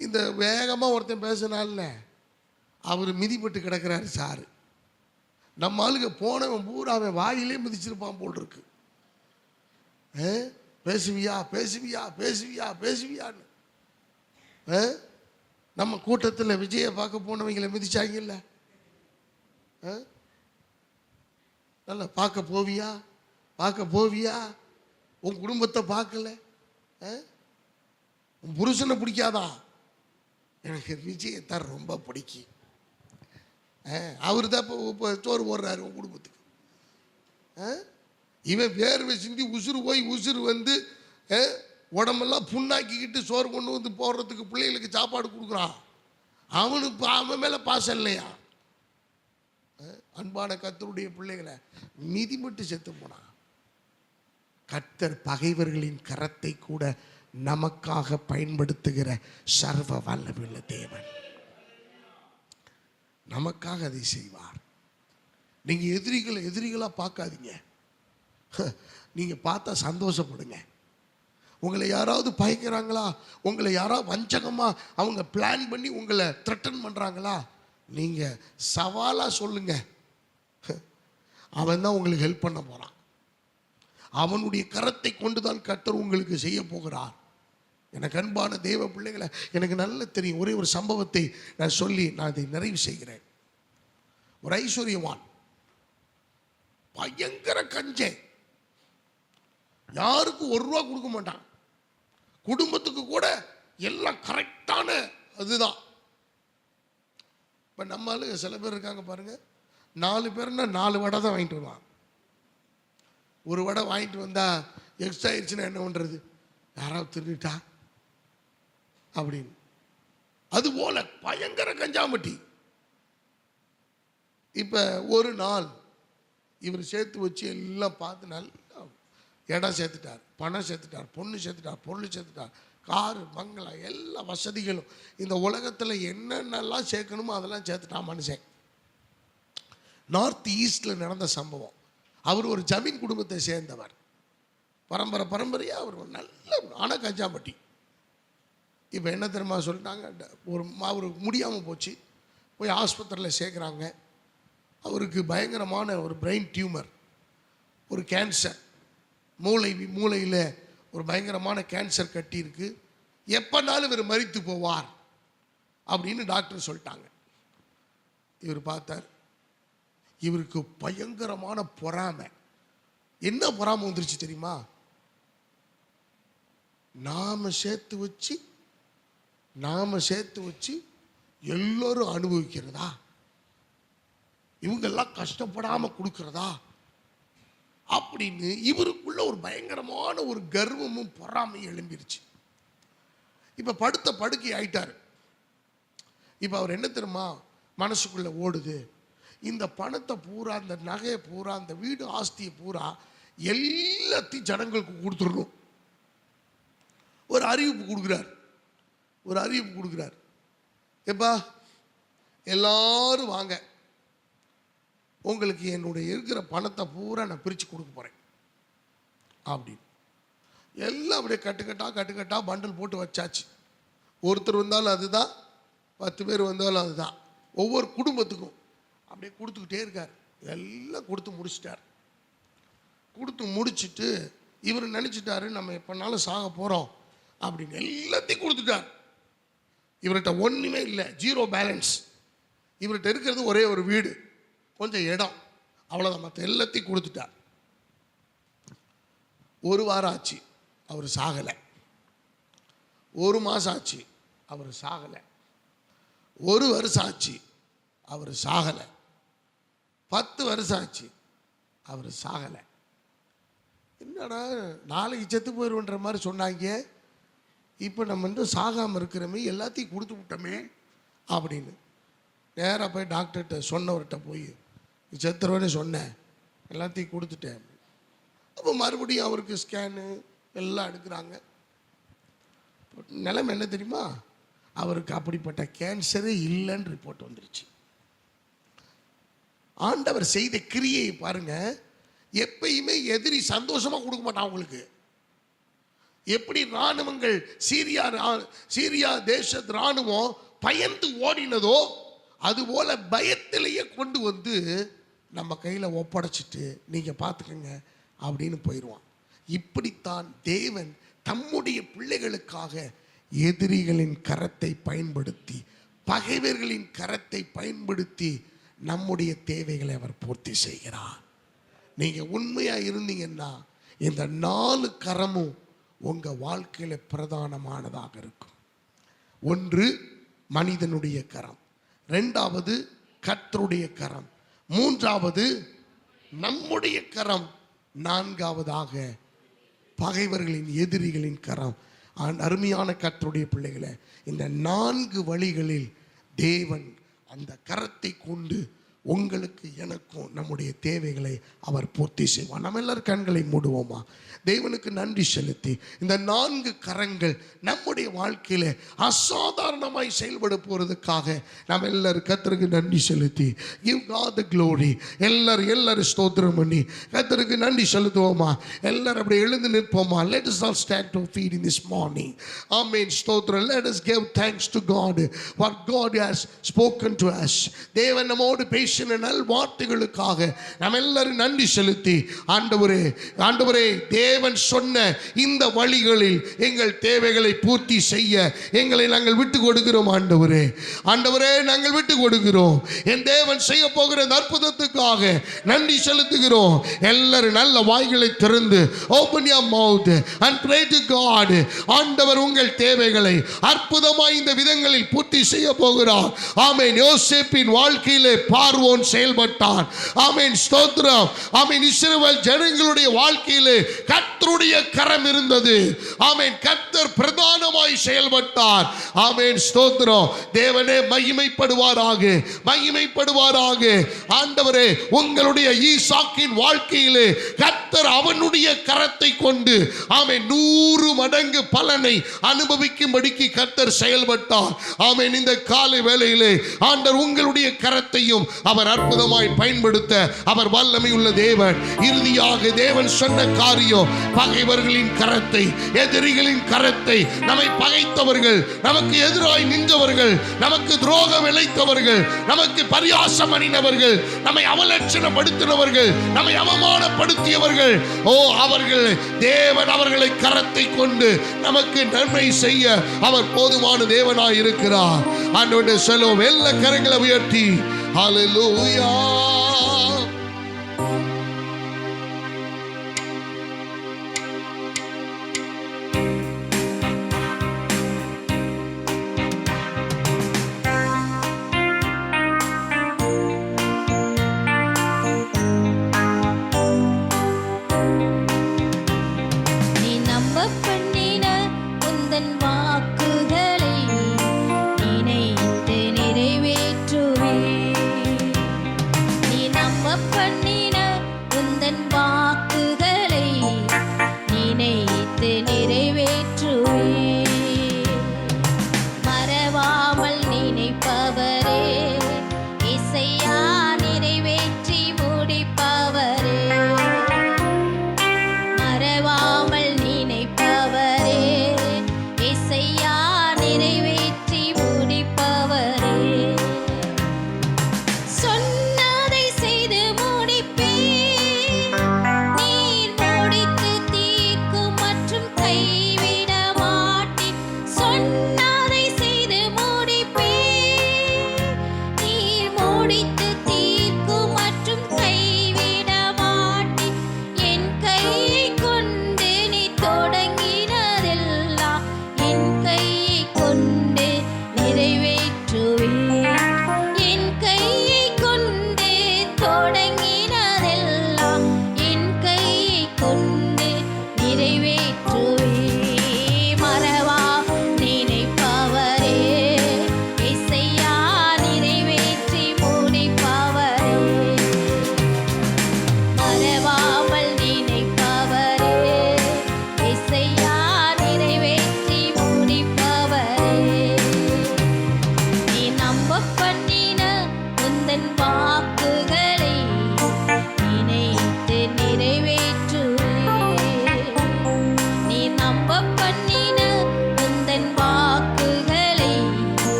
இந்த வேகமா ஒருத்தன் பேசினால அவர் மிதிப்பட்டு கிடக்கிறாரு சாரு. நம்ம ஆளுங்க போனவன் பூரா அவன் வாயிலே மிதிச்சிருப்பான் போல் இருக்கு. பேசுவியா பேசுவியா பேசுவியா பேசுவியான்னு. நம்ம கூட்டத்தில் விஜயை பார்க்க போனவங்களை மிதிச்சாங்கல்ல, நல்லா பார்க்க போவியா பார்க்க போவியா? உன் குடும்பத்தை பார்க்கல, உன் புருஷனை பிடிக்காதா? எனக்கு விஜயத்தான் ரொம்ப பிடிக்கும். அவரு தான் இப்போ சோறு போடுறாரு உன் குடும்பத்துக்கு. இவன் வேர்வை சிந்தி உசுறு போய் உசுறு வந்து உடம்பெல்லாம் புண்ணாக்கிக்கிட்டு சோறு கொண்டு வந்து போடுறதுக்கு பிள்ளைகளுக்கு சாப்பாடு கொடுக்குறான். அவனுக்கு அவன் மேலே பாசம் இல்லையா? அன்பான கர்த்தருடைய பிள்ளைகளை மிதிமட்டு செத்து போனான். கர்த்தர் பகைவர்களின் கரத்தை கூட நமக்காக பயன்படுத்துகிற சர்வ வல்லமையுள்ள தேவன். நமக்காக அதை செய்வார். நீங்க எதிரிகளா பார்க்காதீங்க. நீங்க பார்த்தா சந்தோஷப்படுங்க. உங்களை யாராவது பயக்கிறாங்களா, உங்களை யாராவது வஞ்சகமா அவங்க பிளான் பண்ணி உங்களை த்ரெட்டன் பண்றாங்களா, நீங்க சவாலா சொல்லுங்க. அவன் தான் உங்களுக்கு ஹெல்ப் பண்ண போறான். அவனுடைய கரத்தை கொண்டுதான் கர்த்தர் உங்களுக்கு செய்ய போகிறார். எனக்கு அன்பான தேவ பிள்ளைகளை, எனக்கு நல்ல தெரியும். ஒரே ஒரு சம்பவத்தை நான் சொல்லி நான் இதை நிறைவு செய்கிறேன். ஒரு ஐஸ்வர்யவான், பயங்கர கஞ்சை, யாருக்கும் ₹1 கொடுக்க மாட்டான். குடும்பத்துக்கு கூட எல்லாம் கரெக்டான அதுதான். இப்போ நம்ம ஆளுங்க சில பேர் இருக்காங்க பாருங்கள், 4 பேர்னா 4 வடை தான் வாங்கிட்டு வருவான். ஒரு வடை வாங்கிட்டு வந்தால் எக்ஸ்ட்ரா ஆயிடுச்சுன்னா என்ன பண்ணுறது, யாராவது திருடிட்டா அப்படின்னு. அதுபோல் பயங்கர கஞ்சாமட்டி. இப்போ ஒரு நாள் இவர் சேர்த்து வச்சு எல்லாம் பார்த்து நல்லா இடம் சேர்த்துட்டார், பணம் சேர்த்துட்டார், பொண்ணு சேர்த்துட்டார், பொருள் சேர்த்துட்டார், காரு பங்களா எல்லா வசதிகளும், இந்த உலகத்தில் என்னென்னலாம் சேர்க்கணுமோ அதெல்லாம் சேர்த்துட்டான் மனுஷன். நார்த் ஈஸ்டில் நடந்த சம்பவம். அவர் ஒரு ஜமீன் குடும்பத்தை சேர்ந்தவர், பரம்பரையாக அவர் நல்ல ஆனால் கஞ்சாம்பட்டி. இப்போ என்ன தெரியுமா சொல்லிட்டாங்க, அவருக்கு முடியாமல் போச்சு, போய் ஆஸ்பத்திரியில் சேர்க்குறாங்க. அவருக்கு பயங்கரமான ஒரு பிரெயின் டியூமர், ஒரு கேன்சர், மூளையில் ஒரு பயங்கரமான கேன்சர் கட்டி இருக்கு, எப்போனாலும் இவர் மரித்து போவார் அப்படின்னு டாக்டர் சொல்லிட்டாங்க. இவர் பார்த்தார், இவருக்கு பயங்கரமான பொறாமை. என்ன பொறாமை வந்துருச்சு தெரியுமா, நாம சேர்த்து வச்சு எல்லோரும் அனுபவிக்கிறதா, இவங்கெல்லாம் கஷ்டப்படாமல் கொடுக்கிறதா அப்படின்னு இவருக்குள்ள ஒரு பயங்கரமான ஒரு கர்வமும் பொறாமையும் எழும்பிருச்சு. இப்போ படுத்த படுக்கை ஆயிட்டார். இப்போ அவர் என்ன தெரியுமா மனசுக்குள்ள ஓடுது, இந்த பணத்தை பூரா, அந்த நகையை பூரா, அந்த வீடு ஆஸ்தியை பூரா எல்லாத்தையும் ஜனங்களுக்கு கொடுத்துடணும். ஒரு அறிவிப்பு கொடுக்குறார், எப்பா எல்லாரும் வாங்க, உங்களுக்கு என்னுடைய இருக்கிற பணத்தை பூரா நான் பிரித்து கொடுக்க போகிறேன் அப்படின்னு. எல்லாம் அப்படியே கட்டுக்கட்டா பண்டல் போட்டு வச்சாச்சு. ஒருத்தர் வந்தாலும் அதுதான், 10 பேர் வந்தாலும் அதுதான். ஒவ்வொரு குடும்பத்துக்கும் அப்படியே கொடுத்துக்கிட்டே இருக்கார். எல்லாம் கொடுத்து முடிச்சுட்டு இவர் நினச்சிட்டாரு நம்ம எப்போனாலும் சாக போகிறோம் அப்படின்னு எல்லாத்தையும் கொடுத்துட்டார். இவர்கிட்ட ஒன்றுமே இல்லை, 0 பேலன்ஸ். இவர்கிட்ட இருக்கிறது ஒரே ஒரு வீடு, கொஞ்சம் இடம், அவ்வளோதான். மற்ற எல்லாத்தையும் கொடுத்துட்டார். ஒரு வாரம் ஆச்சு, அவர் சாகலை. 1 மாதம் ஆச்சு, அவர் சாகலை. 1 வருஷம் ஆச்சு, அவர் சாகலை. 10 வருஷம் ஆச்சு, அவர் சாகலை. என்னடா நாளைக்கு செத்து போயிடுன்ற மாதிரி சொன்னாங்க, இப்போ நம்ம இன்னும் சாகாமல் இருக்கிறோமே, எல்லாத்தையும் கொடுத்து விட்டோமே அப்படின்னு நேராக போய் டாக்டர்கிட்ட சொன்னவர்கிட்ட போய் செத்துருவேன்னு சொன்னேன், எல்லாத்தையும் கொடுத்துட்டேன். அப்போ மறுபடியும் அவருக்கு ஸ்கேனு எல்லாம் எடுக்கிறாங்க. நிலைமை என்ன தெரியுமா, அவருக்கு அப்படிப்பட்ட கேன்சரே இல்லைன்னு ரிப்போர்ட் வந்துருச்சு. ஆண்டவர் செய்த கிரியை பாருங்க. எப்பயுமே எதிரி சந்தோஷமா கொடுக்க மாட்டான் உங்களுக்கு. எப்படி இராணுவங்கள் சீரியா தேசத்து இராணுவம் பயந்து ஓடினதோ அதுபோல பயத்திலேயே கொண்டு வந்து நம்ம கையில் ஒப்படைச்சிட்டு நீங்கள் பார்த்துக்கங்க அப்படின்னு போயிடுவான். இப்படித்தான் தேவன் தம்முடைய பிள்ளைகளுக்காக எதிரிகளின் கரத்தை பயன்படுத்தி, பகைவர்களின் கரத்தை பயன்படுத்தி நம்முடைய தேவைகளை அவர் பூர்த்தி செய்கிறார். நீங்கள் உண்மையாக இருந்தீங்கன்னா இந்த 4 கரமும் உங்கள் வாழ்க்கையில் பிரதானமானதாக இருக்கும். 1 மனிதனுடைய கரம், 2வது கர்த்தருடைய கரம், 3வது நம்முடைய கரம், 4வதாக பகைவர்களின் எதிரிகளின் கரம். அருமையான கர்த்தருடைய பிள்ளைகளை, இந்த 4 வழிகளில் தேவன் அந்த கரத்தை கொண்டு உங்களுக்கு எனக்கும் நம்முடைய தேவைகளை அவர் பூர்த்தி செய்வார். நம்ம எல்லாரும் கண்களை மூடுவோமா? தேவனுக்கு நன்றி செலுத்தி இந்த 4 கரங்கள் நம்முடைய வாழ்க்கையில அசாதாரணமாய் செயல்பட போறதுக்காக நம்ம எல்லாரும் கர்த்தருக்கு நன்றி செலுத்தி give God the glory. எல்லாரும் ஸ்தோத்திரம் பண்ணி கர்த்தருக்கு நன்றி செலுத்துவோமா? எல்லாரும் அப்படியே எழுந்து நிற்போமா? Let us all stand to feet in this morning. Amen. ஸ்தோத்திரம். Let us give thanks to God for God has spoken to us. தேவன் நம்மோடு பேசி பேசின நல் வார்த்தைகளுக்காக நம்ம எல்லாரும் நன்றி செலுத்தி, ஆண்டவரே தேவன் சொன்ன இந்த வழிகளில் எங்கள் தேவைகளை பூர்த்தி செய்ய எங்களை நாங்கள் விட்டு கொடுக்கிறோம். ஆண்டவரே நாங்கள் விட்டு கொடுக்கிறோம். என் தேவன் செய்ய போகிற அற்புதத்துக்காக நன்றி செலுத்துகிறோம். எல்லாரும் நல்ல வாய்களை திறந்து open your mouth and pray to God. ஆண்டவர் உங்கள் தேவைகளை அற்புதமாய் இந்த விதங்களில் பூர்த்தி செய்ய போகிறார். ஆமென். யோசேப்பின் வாழ்க்கையிலே பார்வோன் செயல்பட்டான். ஆமென். ஸ்தோத்திரம். ஆமென். இஸ்ரவேல் ஜனங்களுடைய வாழ்க்கையிலே கர்த்தருடைய கரம் இருந்தது. ஆமென். கர்த்தர் பிரதானமாய் செயல்பட்டார். ஆமென். ஸ்தோத்திரம். தேவனே மகிமைப்படுவாராக, மகிமைப்படுவாராக. ஆண்டவரே உங்களுடைய ஈசாக்கின் வாழ்க்கையிலே கர்த்தர் அவனுடைய கரத்தை கொண்டு ஆமென் 100 மடங்கு பலனை அனுபவிக்கும்படிக்கு கர்த்தர் செயல்பட்டார். ஆமென். இந்த காலை வேளையிலே ஆண்டவர் உங்களுடைய கரத்தையும் அவர் அற்புதமாய் பயன்படுத்த அவர் வல்லமை உள்ள தேவன். இறுதியாக தேவன் சொன்ன காரியம், பகைவர்களின் கரத்தை, எதிரிகளின் கரத்தை, நம்மை பகைத்தவர்கள், நமக்கு எதிராய் நின்றவர்கள், நமக்கு துரோகம் இழைத்தவர்கள், நமக்கு பரியாசம் அணிந்தவர்கள், நம்மை அவலட்சணப்படுத்தினவர்கள், நம்மை அவமானப்படுத்தியவர்கள், அவர்கள் தேவன் அவர்களை கரத்தை கொண்டு நமக்கு நன்மை செய்ய அவர் போதுமான தேவனாய் இருக்கிறார். ஆண்டவருடைய செல்வம் எல்லா கரங்களை உயர்த்தி ஹல்லேலூயா. வாக்குகளை நினைத்து நிறைவேற்றுவே.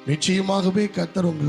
நிச்சயமாகவே கர்த்தர் உங்கள்